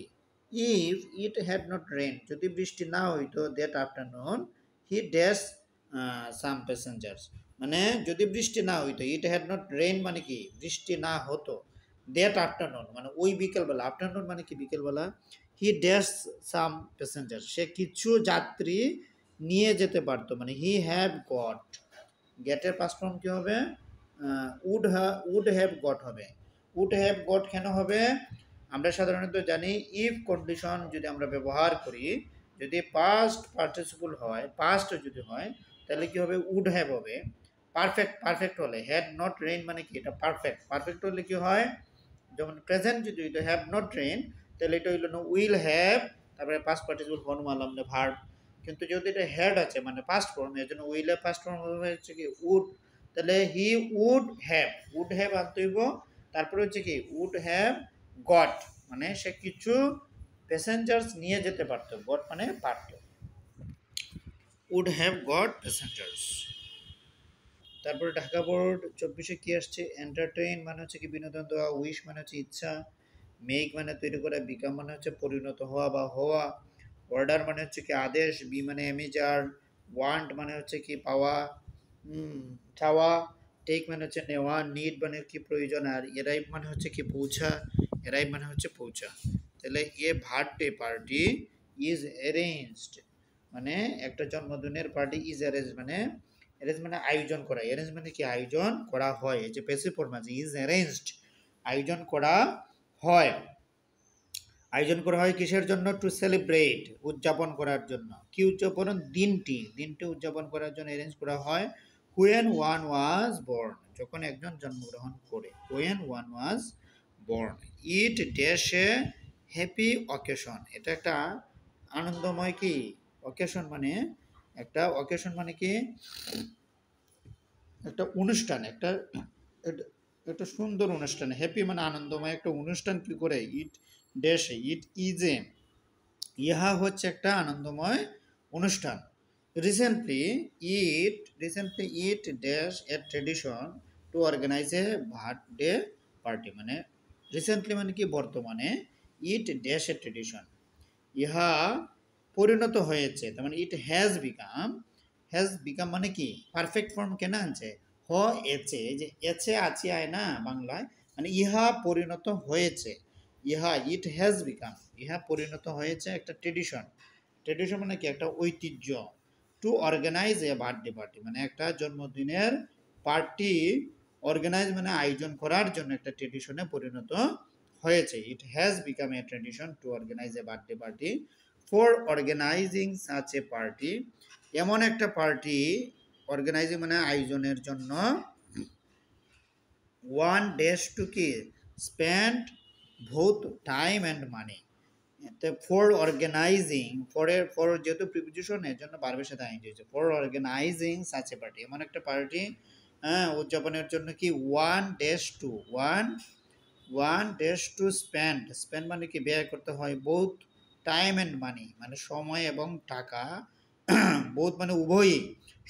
if it had not rain যদি বৃষ্টি না হইতো, that afternoon he dash some passengers মানে যদি বৃষ্টি না হইতো, ইট হ্যাড নট রেন মানে কি বৃষ্টি না হতো, দ্যাট আফটারনুন মানে ওই বিকেলবেলা, আফটারনুন মানে কি বিকেলবেলা, হি ড্যাশ সাম প্যাসেঞ্জার্স সে কিছু যাত্রী নিয়ে যেতে পারতো, মানে হি হ্যাভ গট, গেটের পাস্ট ফর্ম কি হবে, উড হ্যাভ গট হবে। উড হ্যাভ গট কেন হবে, আমরা সাধারণত জানি ইফ কন্ডিশন যদি আমরা ব্যবহার করি, যদি পাস্ট পার্টিসিপল হয়, পাস্ট যদি হয়, তাহলে কি হবে, উড হ্যাভ হবে। পারফেক্ট হলে, হ্যাড নট রেইন মানে কি এটা পারফেক্ট হলে কি হয়, যেমন প্রেজেন্ট যদি হইতো হ্যাভ নট রেইন, তাহলে এটা হইল উইল হ্যাভ, তারপরে পাস্ট পার্টিসিপল ফর্ম আলাম ভার্ব। কিন্তু যেহেতু এটা হ্যাড আছে মানে পাস্ট ফর্ম, এর জন্য উইলের পাস্ট ফর্ম হচ্ছে কি উড, তাহলে হি উড হ্যাভ আনতে হইব। তারপরে হচ্ছে কি উড হ্যাভ গট মানে সে কিছু প্যাসেঞ্জার্স নিয়ে যেতে পারতো, গট মানে পারতো। would have got passengers. তারপরে ঢাকা বোর্ড 24-এ কি আসছে? এন্টারটেইন মানে হচ্ছে কি বিনোদন দেওয়া, উইশ মানে হচ্ছে ইচ্ছা, মেক মানে তৈরি করা, বিকাম মানে হচ্ছে পরিণত হওয়া বা হওয়া, অর্ডার মানে হচ্ছে কি আদেশ, বি মানে এমেজার, ওয়ান্ট মানে হচ্ছে কি পাওয়া, চাওয়া, টেক মানে হচ্ছে নেওয়া, নিড মানে কি প্রয়োজন, আর এরাইভ মানে হচ্ছে কি পৌঁছা, এরাইভ মানে হচ্ছে পৌঁছা। তাহলে এ বার্থডে পার্টি ইজ অ্যারেঞ্জড মানে একটা জন্মদিনের পার্টি ইজ অ্যারেঞ্জ মানে অ্যারেঞ্জ মানে আয়োজন করা, অ্যারেঞ্জ মানে কি আয়োজন করা হয়, এই যে প্যাসিভ ফর্ম আছে ইজ অ্যারেঞ্জড আয়োজন করা হয়। আয়োজন করা হয় কিসের জন্য? টু সেলিব্রেট উদযাপন করার জন্য। কি উদযাপন? দিনটি উদযাপন করার জন্য অ্যারেঞ্জ করা হয়। when one was born যখন একজন জন্মগ্রহণ করে, when one was born it dash a happy occasion এটা একটা আনন্দময় কি অকেশন মানে একটা অকেশন মানে কি একটা অনুষ্ঠান, একটা একটা সুন্দর অনুষ্ঠান, হ্যাপি মানে আনন্দময় একটা অনুষ্ঠান কি করে ইট ড্যাশে ইট ইজ এ ইহা হচ্ছে একটা আনন্দময় অনুষ্ঠান। Recently it dash a tradition to organize a birthday party মানে রিসেন্টলি মানে কি বর্তমানে, ইট ড্যাশ এ ট্রেডিশন ইহা পরিণত হয়েছে, তার মানে ইট হ্যাজ বিকাম মানে কি পারফেক্ট ফর্ম কেন আনছে হ এচে, যে এচে আছে আয় না বাংলায়, মানে ইহা পরিণত হয়েছে, ইহা ইট হ্যাজ বিকাম ইহা পরিণত হয়েছে একটা ট্রেডিশন, ট্রেডিশন মানে কি একটা ঐতিহ্য, to organize a birthday party মানে একটা জন্মদিনের পার্টি অর্গানাইজ মানে আয়োজন করার জন্য একটা ট্রেডিশনে পরিণত হয়েছে। It has become a tradition to organize a birthday party for organizing such a party এমন একটা পার্টি অর্গানাইজিং মানে আয়োজনের জন্য ওয়ান ডেজ টু কি spend both time and money. For organizing for যেহেতু প্রিপোজিশন এর জন্য ভার্বের সাথে আইন হয়েছে, for organizing such a party এমন একটা পার্টি উদযাপনের জন্য কি ওয়ান ডেজ টু স্পেন্ড মানে কি ব্যয় করতে হয়, বোথ টাইম অ্যান্ড মানি মানে সময় এবং টাকা, বোথ মানে উভয়ই,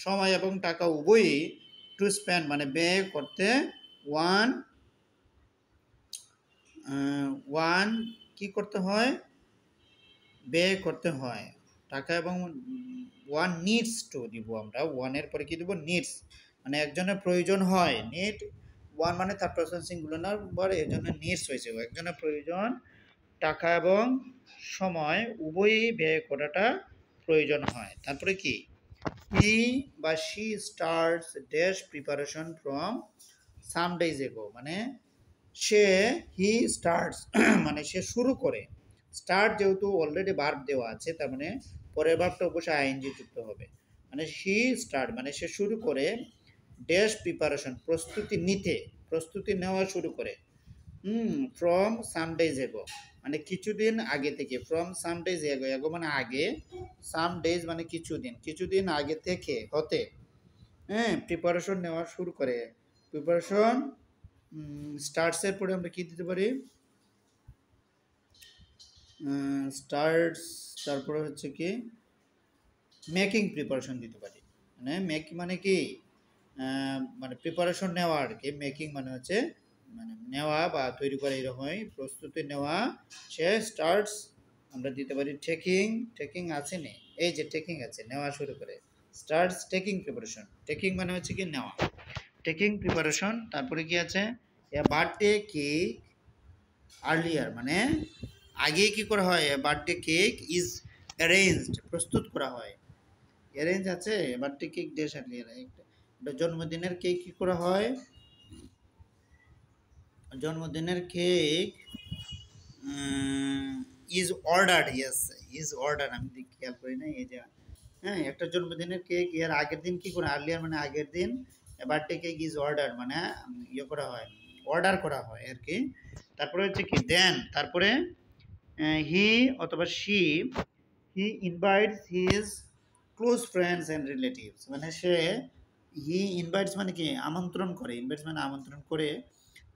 সময় এবং টাকা উভয়ই, টু স্পেন্ড মানে ব্যয় করতে, ওয়ান ওয়ান কি করতে হয় ব্যয় করতে হয় টাকা, এবং ওয়ান নিডস টু দিব আমরা, ওয়ানের পরে কি দিব নিডস মানে একজনের প্রয়োজন হয়, নিড ওয়ান মানে থার্ড পারসন সিঙ্গুলার পর এর জন্য নিডস হয়েছে, একজনের প্রয়োজন টাকা এবং সময় উভয়ই ব্যয় করাটা প্রয়োজন হয়। তারপরে কি হি বা she starts dash preparation from some days ago মানে সে হি স্টার্টস মানে সে শুরু করে, স্টার্ট যেহেতু অলরেডি ভার্ব দেওয়া আছে তার মানে পরের ভার্বটা অবশ্যই আইএনজি যুক্ত হবে, মানে হি স্টার্ট মানে সে শুরু করে ড্যাশ প্রিপারেশন প্রস্তুতি নেওয়া শুরু করে, ফ্রম সাম ডেজ এগো মানে কিছুদিন আগে থেকে, ফ্রম সাম ডেজ এগো, এগো মানে আগে, সাম ডেজ মানে কিছুদিন আগে থেকে হতে, প্রিপারেশন নেওয়া শুরু করে, প্রিপারেশন স্টার্টসের পরে আমরা কি দিতে পারি স্টার্টস, তারপরে হচ্ছে কি মেকিং প্রিপারেশন দিতে পারি, মানে মেক মানে কি মানে প্রিপারেশন নেওয়া আর কি, মেকিং মানে হচ্ছে মানে নেওয়া বা তৈরি করা এরকমই প্রস্তুতি নেওয়া, সে স্টার্টস আমরা দিতে পারি টেকিং আছে নে, এই যে টেকিং আছে নেওয়া শুরু করে, স্টার্টস টেকিং প্রিপারেশন, টেকিং মানে হচ্ছে কি নেওয়া, টেকিং প্রিপারেশন। তারপরে কি আছে বার্থডে কেক আর্লিয়ার মানে আগেই কি করা হয়, বার্থডে কেক ইজ অ্যারেঞ্জড প্রস্তুত করা হয়, অ্যারেঞ্জ আছে বার্থডে কেক ডেস আর্লিয়ার, একটা জন্মদিনের কেক কি করা হয়, জন্মদিনের cake is ordered, yes is order, আমি খেয়াল করি না এই যে একটা জন্মদিনের কেক এর আগের দিন কি করে আর্লিয়ার মানে আগের দিন, বার্থডে কেক ইজ অর্ডার মানে ইয়ে করা হয় অর্ডার করা হয় আর কি। তারপরে হচ্ছে কি দেন, তারপরে হি অথবা he invites his close friends and relatives মানে সে হি ইনভাইটস মানে কি আমন্ত্রণ করে, ইনভাইটস মানে আমন্ত্রণ করে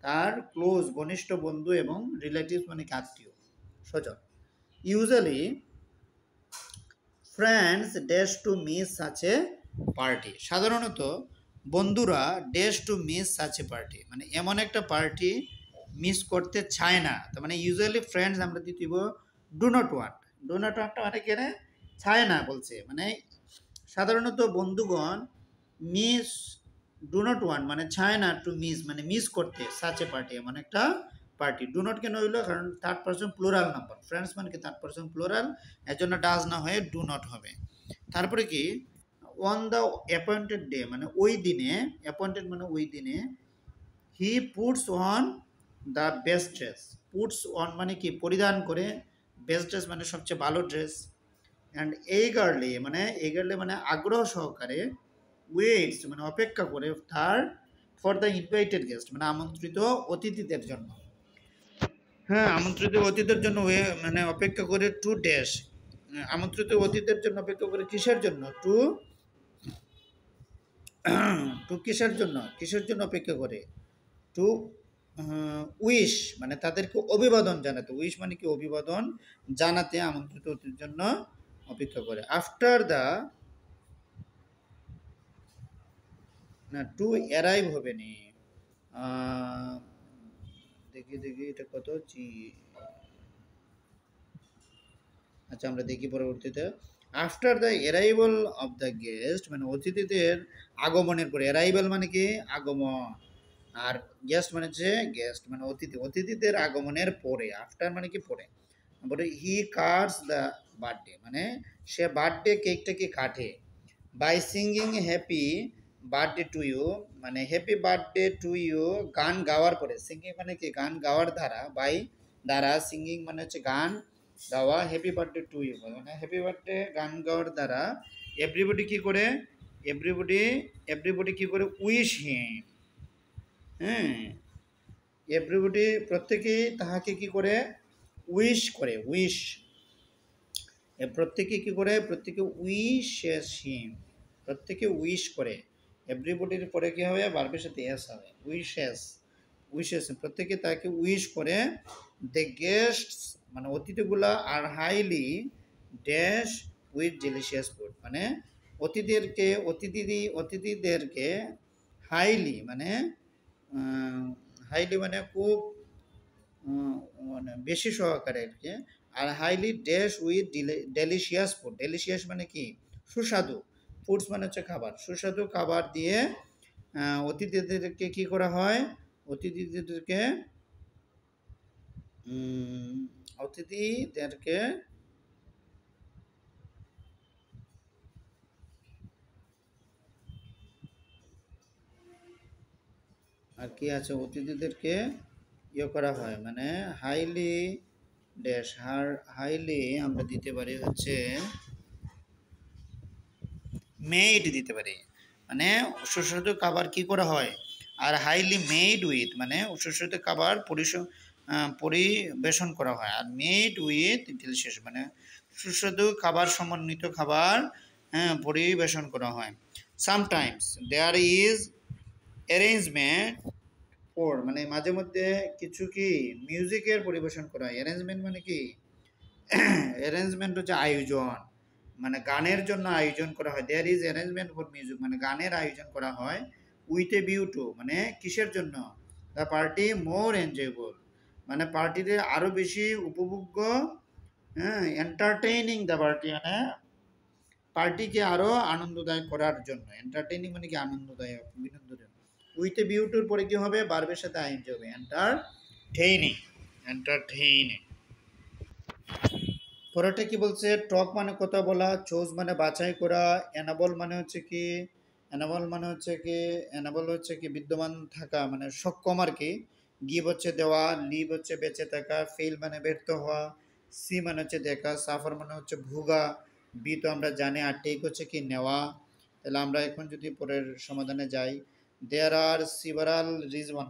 তার ক্লোজ ঘনিষ্ঠ বন্ধু এবং রিলেটিভস মানে কি আত্মীয় স্বজন, usually friends dash to miss such a party. সাধারণত বন্ধুরা dash to miss such a party, মানে এমন একটা পার্টি মিস করতে চায় না। তার মানে ইউজুয়ালি ফ্রেন্ডস আমরা দিয়ে দিব do not want. Do not ওয়ান্টটা মানে কেন চায় না বলছে, মানে সাধারণত বন্ধুগণ মিস ডু নট ওয়ান্ট মানে চায় না, টু মিস মানে মিস করতে, সাচ এ পার্টি এমন একটা পার্টি। ডু নট কেন হইলো, কারণ third person plural number, friends মানে কি থার্ড পার্সন প্লুরাল, এর জন্য ডাজ না হয়ে ডু নট হবে। তারপরে কি অন দ্য অ্যাপয়েন্টেড ডে মানে ওই দিনে, অ্যাপয়েন্টেড মানে ওই দিনে, he puts on the best dress. Puts on মানে কি পরিধান করে, বেস্ট ড্রেস মানে সবচেয়ে ভালো ড্রেস, অ্যান্ড এইগারলি মানে আগ্রহ সহকারে, ওয়েটস মানে অপেক্ষা করে, তার ফর দ্য ইনভাইটেড গেস্ট মানে আমন্ত্রিত অতিথিদের জন্য। হ্যাঁ, আমন্ত্রিত অতিথিদের জন্য মানে অপেক্ষা করে, টু ড্যাশ আমন্ত্রিত অতিথিদের জন্য অপেক্ষা করে কিসের জন্য, টু টু কিসের জন্য, কিসের জন্য অপেক্ষা করে, টু উইশ মানে তাদেরকে অভিবাদন জানাতে, উইশ মানে কি অভিবাদন জানাতে আমন্ত্রিত অতিথির জন্য অপেক্ষা করে। আফটার দ্য, না টু অ্যারাইভ হবে নি, দেখি দেখি এটা কত জি, আচ্ছা আমরা দেখি পরবর্তীতে। After the arrival of the guest মানে অতিথিদের আগমনের পরে, অ্যারাইভাল মানে কি আগমন, আর গেস্ট মানে হচ্ছে গেস্ট মানে অতিথি, অতিথিদের আগমনের পরে, আফটার মানে কি পরে। তারপরে হি কাটস দ্য বার্থডে মানে সে বার্থডে কেকটাকে কাটে, by singing happy birthday to you মানে হ্যাপি বার্থডে টু ইউ গান গাওয়ার পরে, সিঙ্গিং মানে কি গান গাওয়ার দ্বারা, বাই দ্বারা, সিঙ্গিং মানে হচ্ছে গান গাওয়া, হ্যাপি বার্থডে টু ইউ মানে হ্যাপি বার্থডে গান গাওয়ার দ্বারা, এভরিবডি কি করে, এভরিবডি এভরিবডি কি করে, উইশ হিম, হ্যাঁ এভরিবডি প্রত্যেকেই তাহাকে কি করে, উইশ করে, উইশ প্রত্যেকে কি করে, প্রত্যেকে উইশেস হিম, প্রত্যেকে উইশ করে, এভরিবডির পরে কি হবে, ভার্বের সাথে এস হবে, উইশেস, উইশেস প্রত্যেকে তাকে উইশ করে। দ্য গেস্টস মানে অতিথিগুলা আর highly dash with delicious food মানে অতিথিদেরকে হাইলি মানে হাইলি মানে খুব মানে বেশি সহকারে আর কি, আর highly dash with delicious food, delicious মানে কি সুস্বাদু, ফুডস মানে হচ্ছে খাবার, সুস্বাদু খাবার দিয়ে অতিথিদেরকে কি করা হয়, অতিথিদেরকে অতিথিদেরকে আর কি আছে, অতিথিদেরকে ইয়ে করা হয় মানে হাইলি ড্যাশ, হাইলি আমরা দিতে পারি হচ্ছে মেড দিতে পারি, মানে সুস্বাদু খাবার কি করা হয়, আর হাইলি মেড উইথ মানে সুস্বাদু খাবার পরিবেশন করা হয়, আর মেড উইথ ডিলিশিয়াস মানে সুস্বাদু খাবার সমন্বিত খাবার পরিবেশন করা হয়। Sometimes there is arrangement for মানে মাঝে মধ্যে কিছু কি মিউজিকের পরিবেশন করা হয়, অ্যারেঞ্জমেন্ট মানে কি অ্যারেঞ্জমেন্ট হচ্ছে আয়োজন, মানে গানের জন্য আয়োজন করা হয়, there is arrangement for music মানে গানের আয়োজন করা হয়, উইথ এ ভিউ টু মানে কিসের জন্য, দ্য পার্টি মোর এনজয়েবল মানে পার্টিতে আরও বেশি উপভোগ্য, হ্যাঁ এন্টারটেইনিং দ্য পার্টি মানে পার্টিকে আরও আনন্দদায়ক করার জন্য, এন্টারটেইনিং মানে কি আনন্দদায়ক বিনোদনের, উইথ এ ভিউ টুর পরে কি হবে, বার্বের সাথে আইনজি হবে, এন্টারটেইনিং, এন্টারটেইনিং। পরেরটা কি বলছে, টক মানে কথা বলা, চোজ মানে বাছাই করা, এনাবল মানে হচ্ছে কি, এনাবল মানে হচ্ছে কি, এনাবল হচ্ছে কি বিদ্যমান থাকা মানে সক্ষম আর কি, গিভ হচ্ছে দেওয়া, লিভ হচ্ছে বেঁচে থাকা, ফেল মানে ব্যর্থ হওয়া, সি মানে হচ্ছে দেখা, সাফার মানে হচ্ছে ভোগা, বি তো আমরা জানি, আর টেক হচ্ছে কি নেওয়া। তাহলে আমরা এখন যদি পরের সমাধানে যাই, দেয়ার are several reason,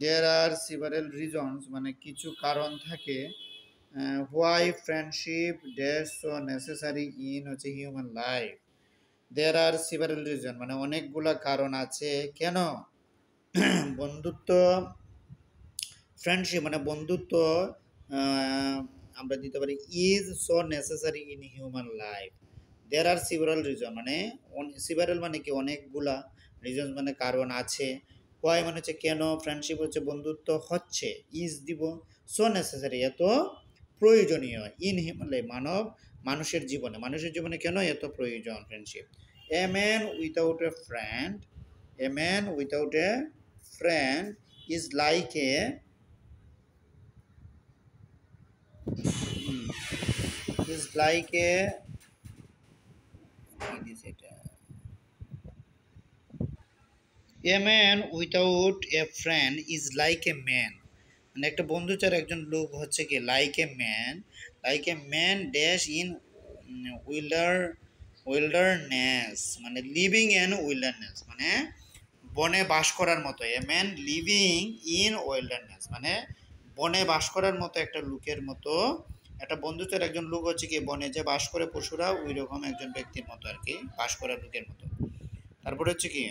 there R সিভারেল reasons মানে কিছু কারণ থাকে, why friendship dash so necessary in হচ্ছে human life, there R সিভারেল reason মানে অনেকগুলা কারণ আছে কেন বন্ধুত্ব ফ্রেন্ডশিপ মানে বন্ধুত্ব আহ, আমরা দিতে পারি is so necessary in human life. There are several reason মানে সিভারাল মানে কি অনেকগুলা, রিজনস মানে কারণ আছে, হোয়াই মানে হচ্ছে কেন, ফ্রেন্ডশিপ হচ্ছে বন্ধুত্ব হচ্ছে, ইজ দিব সো নেসেসারি এত প্রয়োজনীয়, ইন হিউম্যান লাইফ মানুষের জীবনে কেন এত প্রয়োজন friendship. A man without a friend, a man without A friend is like a, is like a what is it? A man without a friend is like a man মানে একটা বন্ধু ছাড়া একজন লোক হচ্ছে কি like a man, like a man dash in wilder wilderness মানে living in wilderness মানে বনে বাস করার মতো, a man living in wilderness মানে বনে বাস করার মতো একটা লোকের মতো, একটা বন্ধুত্বের একজন লোক হচ্ছে কি বনে যে বাস করে পশুরা ওই রকম একজন ব্যক্তির মতো আর কি, বাস করার লোকের মতো। তারপরে হচ্ছে কি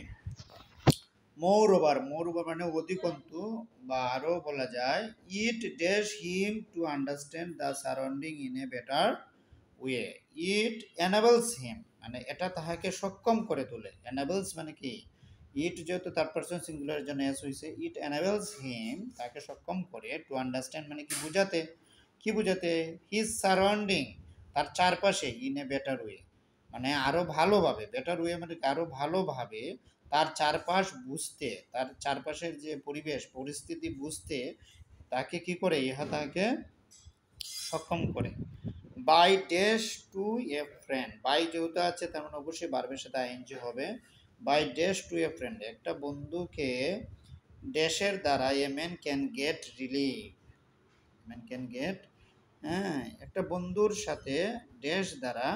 মোর ওভার মানে অধিকন্তু বা আরও বলা যায় it dash him to understand the surrounding in a better way, it enables him মানে এটা তাহাকে সক্ষম করে তোলে, এনাবেলস মানে কি ইট যেহেতু থার্ড পারসন সিঙ্গুলার জন্য এস হয়েছে, ইট এনাবেলস হিম তাকে সক্ষম করে, টু আন্ডারস্ট্যান্ড মানে কি বুঝাতে, কি বুঝাতে, হিজ সারাউন্ডিং তার চারপাশে, ইন এ বেটার ওয়ে মানে আরো ভালোভাবে, বেটার ওয়ে মানে আরো ভালোভাবে তার চারপাশ বুঝতে, তার চারপাশের যে পরিবেশ পরিস্থিতি বুঝতে তাকে কি করে, ইহা তাকে সক্ষম করে। By dash to a friend, by যেহেতু আছে তার মানে অবশ্যই বারবের সাথে আইএনজি হবে। By dash to a friend একটা বন্ধুকে ড্যাশের দ্বারা a man can get relief, man can get, হ্যাঁ একটা বন্ধুর সাথে ড্যাশ দ্বারা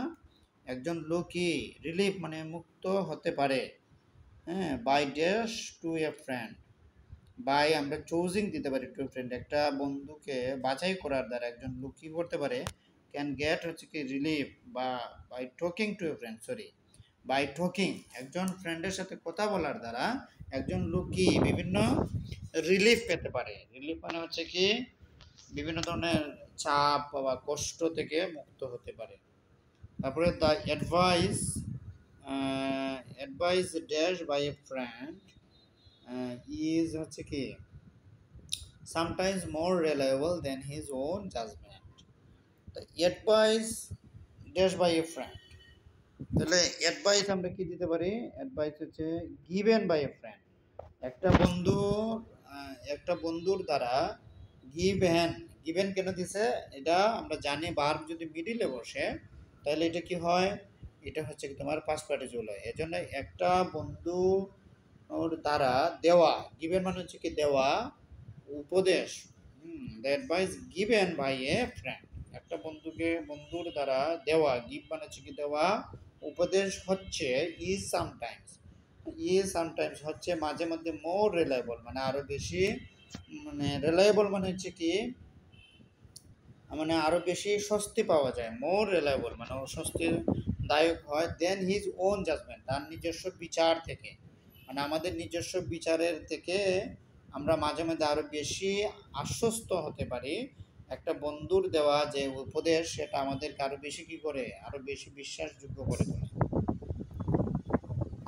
একজন লোকই রিলিফ মানে মুক্ত হতে পারে, হ্যাঁ by dash to a friend, by আমরা চুজিং দিতে পারি টু ফ্রেন্ড একটা বন্ধুকে বাছাই করার দ্বারা একজন লোক কী করতে পারে, ক্যান গেট হচ্ছে কি রিলিফ, বা by talking to a friend sorry by talking একজন ফ্রেন্ডের সাথে কথা বলার দ্বারা একজন লোক কি বিভিন্ন রিলিফ পেতে পারে, রিলিফ মানে হচ্ছে কি বিভিন্ন ধরনের চাপ বা কষ্ট থেকে মুক্ত হতে পারে। তারপরে the advice, advice dash by a friend is হচ্ছে কি sometimes more reliable than his own judgment. The advice dash by a friend, তাহলে অ্যাডভাইস আমরা কি দিতে পারি, অ্যাডভাইস হচ্ছে গিভেন বাই এ ফ্রেন্ড একটা বন্ধু, একটা বন্ধুর দ্বারা গিভেন, গিভেন কেন দিছে এটা আমরা জানি, ভার্ব যদি মিডিলে বসে তাহলে এটা কি হয়, এটা হচ্ছে কি তোমার পাস্ট পার্টিসিপল হয়, এজন্য একটা বন্ধু ওর দ্বারা দেওয়া, গিভেন মানে হচ্ছে কি দেওয়া উপদেশ, the advice given by a friend একটা বন্ধুর দ্বারা দেওয়া, গিভ মানে হচ্ছে কি দেওয়া, উপদেশ হচ্ছে ইজ সামটাইমস হচ্ছে মাঝে মধ্যে মোর রিলায়েবল মানে আরো বেশি, মানে রিলায়েবল মানে হচ্ছে কি মানে আরো বেশি স্বস্তি পাওয়া যায়, মোর রিলায়েবল মানে ও স্বস্তিদায়ক হয়, দেন হিজ ওন জাজমেন্ট তার নিজস্ব বিচার থেকে, মানে আমাদের নিজস্ব বিচারের থেকে আমরা মাঝে মধ্যে আরো বেশি আশ্বস্ত হতে পারি, একটা বন্ধুর দেওয়া যে উপদেশ সেটা আমাদেরকে আরো বেশি কি করে, আরো বেশি বিশ্বাসযোগ্য করে তোলে।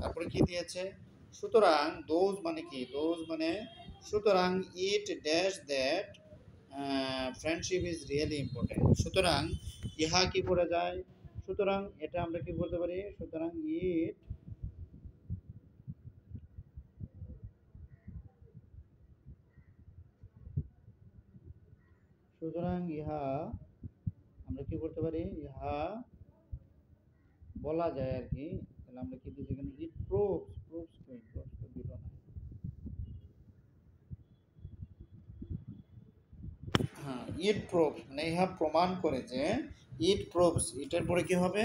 তারপরে কি দিয়েছে, সুতরাং দোজ মানে কি, দোজ মানে সুতরাং it dash that friendship is really important, সুতরাং ইহা কি করে যায়, সুতরাং এটা আমরা কি বলতে পারি, সুতরাং ইট, সুতরাং ইহা আমরা কি করতে পারি, ইহা বলা যায় আর কি, তাহলে আমরা কি দিচ্ছি এখানে, ইট প্রুভস, প্রুভস তো দিল না, হ্যাঁ ইট প্রুভস মানে ইহা প্রমাণ করে যে, ইট প্রুভস এটার পরে কি হবে,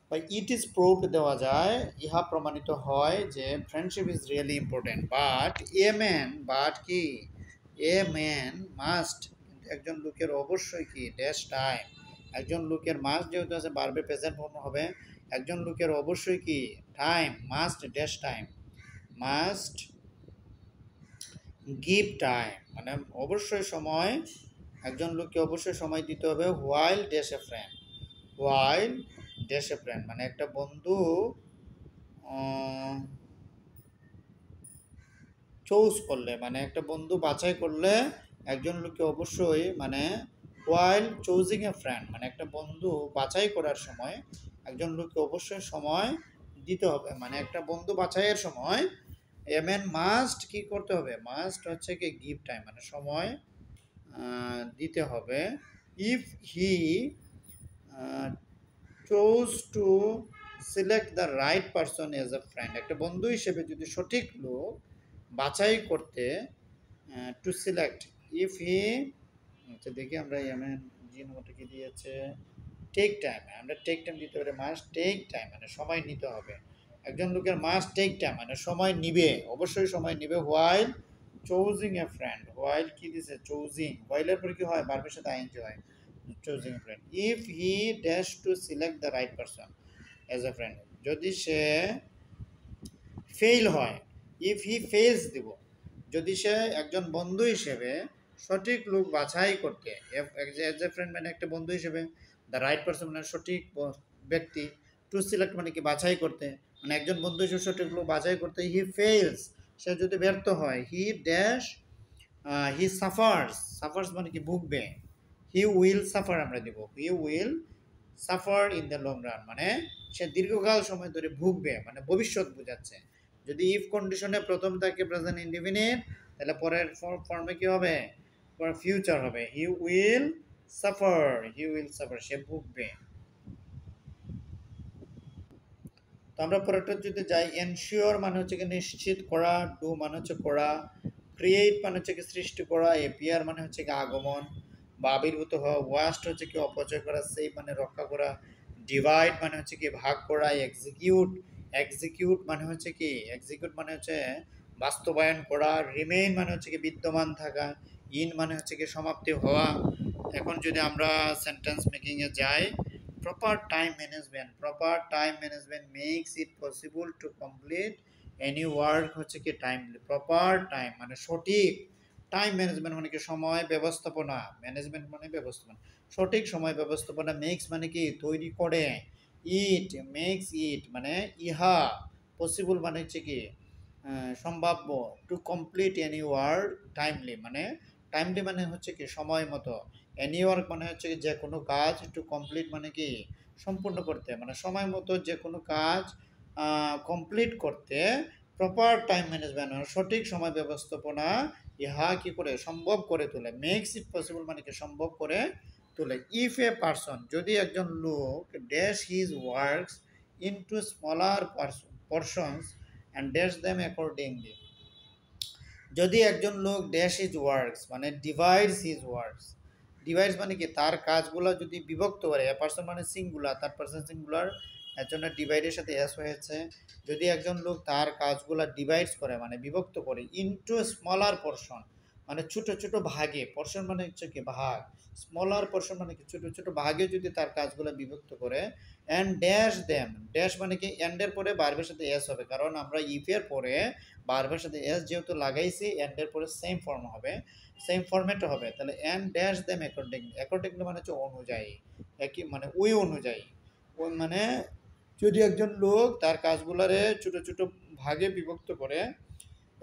বা ইট ইজ প্রুভড দেওয়া যায়, ইহা প্রমাণিত হয় যে friendship is really important, but a man, but কি এ ম্যান মাস্ট একজন লোকের অবশ্যই কি ড্যাশ টাইম, একজন লোকের মাস্ট যেহেতু আছে বারবে প্রেজেন্ট ফর্ম হবে, একজন লোকের অবশ্যই কি time must dash time must give time মানে অবশ্যই সময়, একজন লোককে অবশ্যই সময় দিতে হবে। While dash a friend, while dash a friend মানে একটা বন্ধু চুজ করলে, মানে একটা বন্ধু বাছাই করলে একজন লোককে অবশ্যই মানে হোয়াইল চুজিং এ ফ্রেন্ড মানে একটা বন্ধু বাছাই করার সময় একজন লোককে অবশ্যই সময় দিতে হবে। মানে একটা বন্ধু বাছাইয়ের সময় এ ম্যান মাস্ট কি করতে হবে, মাস্ট হচ্ছে কি গিভ টাইম মানে সময় দিতে হবে। If he chose to select the right person as a friend, একটা বন্ধু হিসেবে যদি সঠিক লোক বাছাই করতে, টু সিলেক্ট ইফ হি, আচ্ছা দেখি আমরা এমএন জি নোটে কি দিয়েছে, টেক টাইম, আমরা টেক টাইম দিতে পারি, মাস্ট টেক টাইম মানে সময় নিতে হবে। একজন লোকের মাস্ট টেক টাইম মানে সময় নিবে, অবশ্যই সময় নিবে। While choosing a friend, while কি দিছে চুজিং, হোয়াইলের পরে কি হয় ভার্বের সাথে আইএনজি হয়, choosing a friend. If he dash to select the right person as a friend, যদি সে ফেইল হয়, ইফ হি ফেলস দিব, যদি সে একজন বন্ধু হিসেবে সঠিক লোক বাছাই করতে, এজ এ ফ্রেন্ড মানে একটা বন্ধু হিসেবে, দ্য রাইট পারসন মানে সঠিক ব্যক্তি, টু সিলেক্ট মানে কি বাছাই করতে, মানে একজন বন্ধু হিসেবে সঠিক লোক বাছাই করতে, হি ফেলস সে যদি ব্যর্থ হয়, he dash he suffers, suffers মানে কি ভুগবে, হি উইল সাফার আমরা দিব, হি will suffer in the long run মানে সে দীর্ঘকাল সময় ধরে ভুগবে মানে ভবিষ্যৎ বোঝাচ্ছে। যদি ইফ কন্ডিশনে প্রথম থাকে প্রেজেন্ট ইনডিফিনিট, তাহলে পরের ফর্মে কি হবে, পরে ফিউচার হবে, he will suffer, he will suffer সে ভুগবে। তো আমরা পরেরটা যদি যাই, এনশিওর মানে হচ্ছে কি নিশ্চিত করা, ডু মানে হচ্ছে করা, ক্রিয়েট মানে হচ্ছে কি সৃষ্টি করা, এপিয়ার মানে হচ্ছে কি আগমন বা আবির্ভূত হওয়া, ওয়াস্ট হচ্ছে কি অপচয় করা, সেভ মানে রক্ষা করা, ডিভাইড মানে হচ্ছে কি ভাগ করা, এক্সিকিউট, এক্সিকিউট মানে হচ্ছে কি, এক্সিকিউট মানে হচ্ছে বাস্তবায়ন করা, রিমেইন মানে হচ্ছে কি বিদ্যমান থাকা, ইন মানে হচ্ছে কি সমাপ্তি হওয়া। এখন যদি আমরা সেন্টেন্স মেকিংয়ে যাই, proper time management, proper time management makes it possible to complete any work হচ্ছে কি টাইমলি, প্রপার টাইম মানে সঠিক, টাইম ম্যানেজমেন্ট মানে কি সময় ব্যবস্থাপনা, ম্যানেজমেন্ট মানে ব্যবস্থাপনা, সঠিক সময় ব্যবস্থাপনা, মেক্স মানে কি তৈরি করে, ইট মেক্স ইট মানে ইহা, পসিবল মানে হচ্ছে কি সম্ভাব্য, to complete any work timely মানে টাইমলি মানে হচ্ছে কি সময় মতো, এনি ওয়ার্ক মানে হচ্ছে কি যে কোনো কাজ, টু কমপ্লিট মানে কি সম্পূর্ণ করতে মানে সময় মতো যে কোনো কাজ কমপ্লিট করতে, প্রপার টাইম ম্যানেজমেন্ট মানে সঠিক সময় ব্যবস্থাপনা ইহা কি করে সম্ভব করে তোলে, মেক্স ইট পসিবল মানে কি সম্ভব করে তোলে। ইফ এ পারসন যদি একজন লোক dash his works into smaller portions and dash them accordingly, যদি একজন লোক ড্যাশ হিজ ওয়ার্কস মানে ডিভাইডস হিজ ওয়ার্কস, ডিভাইডস মানে কি তার কাজগুলো যদি বিভক্ত করে, এ পার্সন মানে সিঙ্গুলার, তার পার্সন সিঙ্গুলার, এর জন্য ডিভাইডের সাথে এস হয়েছে। যদি একজন লোক তার কাজগুলো ডিভাইডস করে মানে বিভক্ত করে, ইনটু স্মলার পোর্শন মানে ছোট ছোট ভাগে, পোর্শন মানে হচ্ছে কি ভাগ, স্মলার পোর্শন মানে কি ছোট ছোট ভাগে যদি তার কাজগুলো বিভক্ত করে, অ্যান্ড ড্যাশ দেম, ড্যাশ মানে কি এন্ডের পরে ভার্বের সাথে এস হবে, কারণ আমরা ইফের পরে ভার্বের সাথে এস যেহেতু লাগাইছি, এন্ডের পরে সেম ফর্ম হবে, সেম ফরম্যাটে হবে, তাহলে and dash them accordingly, accordingly মানে হচ্ছে অনুযায়ী, একই মানে ওই অনুযায়ী, ওই মানে যদি একজন লোক তার কাজগুলারে ছোট ছোট ভাগে বিভক্ত করে,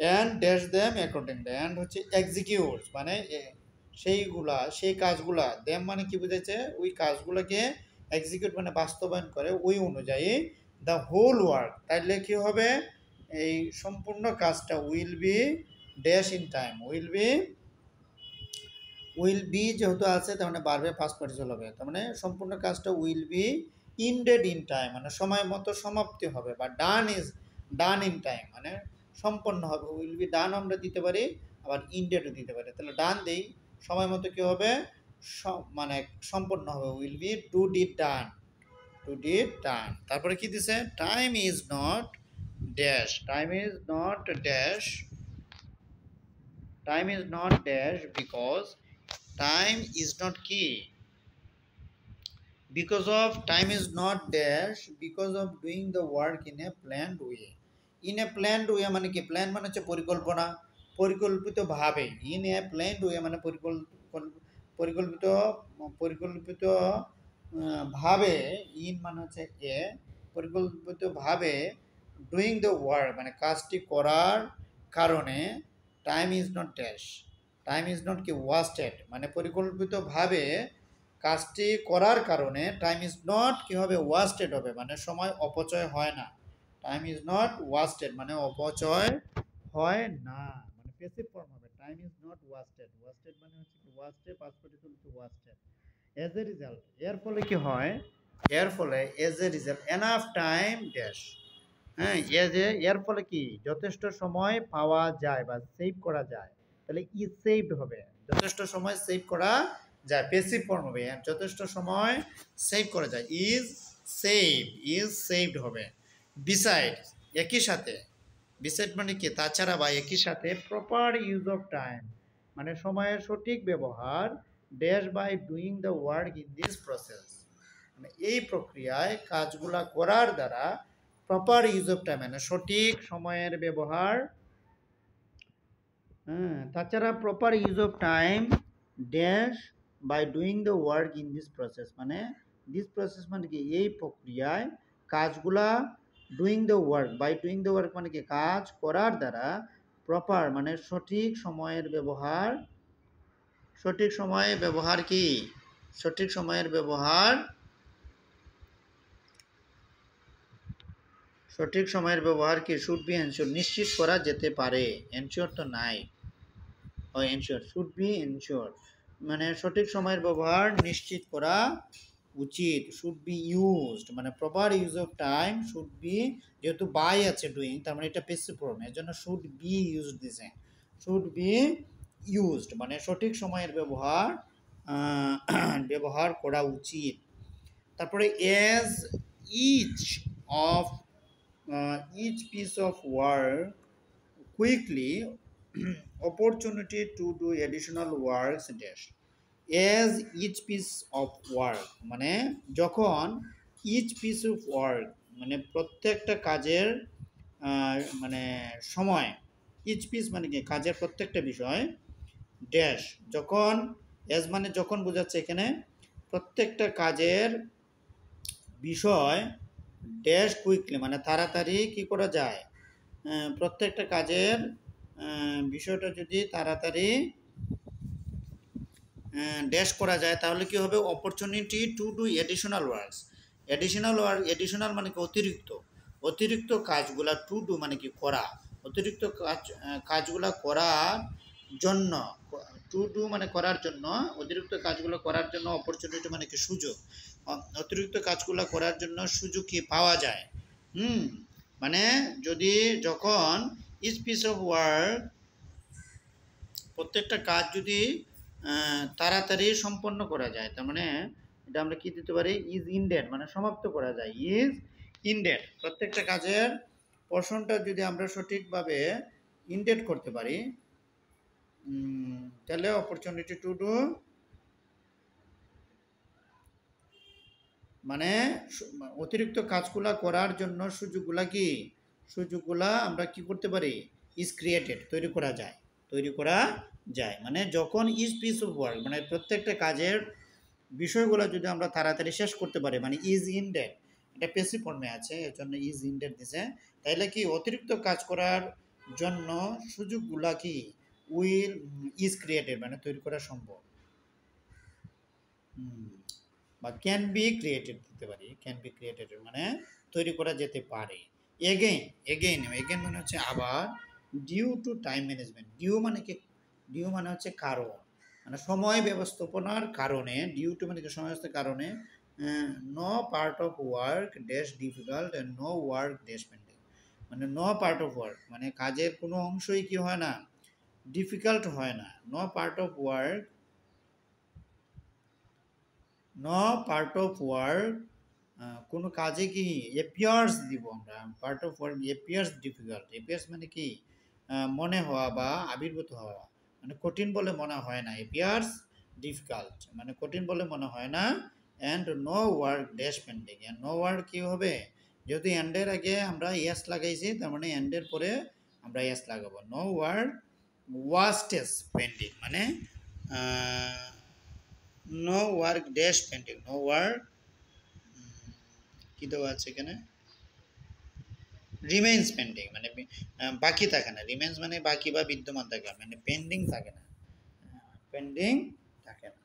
and dash them accordingly, and হচ্ছে এক্সিকিউট মানে সেইগুলা সেই কাজগুলা, দেম মানে কি বুঝেছে ওই কাজগুলোকে, এক্সিকিউট মানে বাস্তবায়ন করে ওই অনুযায়ী, দ্য হোল ওয়ার্ক, তাইলে কি হবে এই সম্পূর্ণ কাজটা, will be dash in time, will be যেহেতু আছে তার মানে বারবে পাস পার্টিসিপল হবে, তার মানে সম্পূর্ণ কাজটা will be ended in time মানে সময় মতো সমাপ্তি হবে, বা done is done in time মানে সম্পন্ন হবে, উইল বি ডান আমরা দিতে পারি, আবার ইন্ডেডও দিতে পারি, তাহলে ডান দেই সময় মতো কী হবে মানে সম্পন্ন হবে, will be to did done, to did done. তারপরে কি দিছে, time is not dash, time is not dash, time is not dash because time is not key, because of time is not dash because of doing the work in a planned way, in a planned way মানে কি plan মানে হচ্ছে পরিকল্পনা, পরিকল্পিতভাবে, in a planned way মানে পরিকল্পিত পরিকল্পিত ভাবে, ইন মানে হচ্ছে এ, পরিকল্পিতভাবে ডুইং দ্য ওয়ার্ক মানে কাজটি করার কারণে time is not dash, time is not কি ওয়াস্টেড, মানে পরিকল্পিতভাবে কাজটি করার কারণে টাইম ইজ নট কি হবে ওয়াস্টেড হবে, মানে সময় অপচয় হয় না। টাইম ইজ নট ওয়াস্টেড মানে অপচয় হয় না, মানে প্যাসিভ ফর্ম হবে। Time is not wasted, wasted মানে হচ্ছে কি wasted, past participle wasted. As a result, এর ফলে কি হয়, এর ফলে as a result enough time dash, হ্যাঁ এর ফলে কি যথেষ্ট সময় পাওয়া যায় বা সেভ করা যায়, তাহলে ইজ সেভড হবে, যথেষ্ট সময় সেভ করা যায়, প্যাসিভ ফর্ম হবে, যথেষ্ট সময় সেভ করা যায়, ইজ সেভড হবে। বিসাইড একই সাথে, বিসাইড মানে কি তাছাড়া বা একই সাথে, প্রপার ইউজ অফ টাইম মানে সময়ের সঠিক ব্যবহার, dash by doing the work in this process মানে এই প্রক্রিয়ায় কাজগুলা করার দ্বারা, প্রপার ইউজ অফ টাইম মানে সঠিক সময়ের ব্যবহার, হ্যাঁ তাছাড়া proper use of time dash by doing the work in this process মানে দিস প্রসেস মানে কি এই প্রক্রিয়ায় কাজগুলা, doing the work by doing the work মানে কি কাজ করার দ্বারা, প্রপার মানে সঠিক সময়ের ব্যবহার, সঠিক সময়ে ব্যবহার কি সঠিক সময়ের ব্যবহার, সঠিক সময়ের ব্যবহার কি শুড বি এনশিওর নিশ্চিত করা যেতে পারে, এনশিওর তো নাই, ও এনশিওর শুড বি এনশিওর মানে সঠিক সময়ের ব্যবহার নিশ্চিত করা উচিত, শুড বি ইউজড মানে proper use of time should be, যেহেতু বাই আছে ডুইং তার মানে এটা প্যাসিভ ফর্ম, এর জন্য শুড বি ইউজড দিছে, শুড বি ইউজড মানে সঠিক সময়ের ব্যবহার ব্যবহার করা উচিত। তারপরে as each of each piece of work quickly opportunity to do additional works dash, as each piece of work মানে যখন each piece of work মানে প্রত্যেকটা কাজের মানে সময়, each piece মানে কি কাজের প্রত্যেকটা বিষয়, ড্যাশ যখন, as মানে যখন বোঝাচ্ছে এখানে প্রত্যেকটা কাজের বিষয়, ড্যাশ কুইকলি মানে তাড়াতাড়ি কি করা যায়, প্রত্যেকটা কাজের বিষয়টা যদি তাড়াতাড়ি ড্যাশ করা যায় তাহলে কি হবে, opportunity to do additional works, additional মানে কি অতিরিক্ত, অতিরিক্ত কাজগুলা, টু ডু মানে কি করা, অতিরিক্ত কাজগুলা করার জন্য, টু ডু মানে করার জন্য, অতিরিক্ত কাজগুলো করার জন্য, অপরচুনিটি মানে কি সুযোগ, অতিরিক্ত কাজগুলো করার জন্য সুযোগ কি পাওয়া যায়, মানে যদি যখন ইচ পিস অফ ওয়ার্ক প্রত্যেকটা কাজ যদি তাড়াতাড়ি সম্পন্ন করা যায়, তার মানে এটা আমরা কি দিতে পারি, ইজ ইনডেড মানে সমাপ্ত করা যায়, ইজ ইনডেড প্রত্যেকটা কাজের পোর্শনটা যদি আমরা সঠিকভাবে ইনডেড করতে পারি, তাহলে অপরচুনিটি টু ডু মানে অতিরিক্ত কাজগুলা করার জন্য সুযোগগুলা কি, সুযোগগুলা আমরা কি করতে পারি, ইজ ক্রিয়েটেড তৈরি করা যায়, তৈরি করা যায় মানে যখন ইজ পিস অফ ওয়ার্ক মানে প্রত্যেকটা কাজের বিষয়গুলো যদি আমরা তাড়াতাড়ি শেষ করতে পারি মানে ইজ ইনডেড, এটা প্যাসিভ ফর্মে আছে এর জন্য ইজ ইনডেড দিছে, তাইলে কি অতিরিক্ত কাজ করার জন্য সুযোগগুলা কি উইল ইজ ক্রিয়েটেড মানে তৈরি করা সম্ভব, বা ক্যান বি ক্রিয়েটেড দিতে পারি, ক্যান বি ক্রিয়েটেড মানে তৈরি করা যেতে পারে। এগেইন এগেইন এগেইন মানে হচ্ছে আবার, due to time management, due মানে কি, ডিউ মানে হচ্ছে কারণ মানে সময় ব্যবস্থাপনার কারণে, ডিউ টু মানে কি সময় ব্যবস্থার কারণে, no part of work dash difficult and no work dash pending মানে নো পার্ট অফ ওয়ার্ক মানে কাজের কোনো অংশই কি হয় না, ডিফিকাল্ট হয় না, no part of work, no part of work কোনো কাজে কি এপিয়ার্স দিব আমরা, part of work appears difficult, appears মানে কি মনে হওয়া বা আবির্ভূত হওয়া মানে কঠিন বলে মনে হয় না, এপিয়ার্স ডিফিকাল্ট মানে কঠিন বলে মনে হয় না, and no work dash pending, and no work কী হবে, যেহেতু এন্ডের আগে আমরা এস লাগাইছি তার মানে এন্ডের পরে আমরা এস লাগাবো, নো ওয়ার্ক ওয়াস্টেস পেন্ডিং মানে no work dash pending, no work কি দেওয়া আছে এখানে, রিমেইনস পেন্ডিং মানে বাকি থাকে না, রিমেইনস মানে বাকি বা বিদ্যমান থাকে, মানে পেন্ডিং থাকে না, পেন্ডিং থাকে না।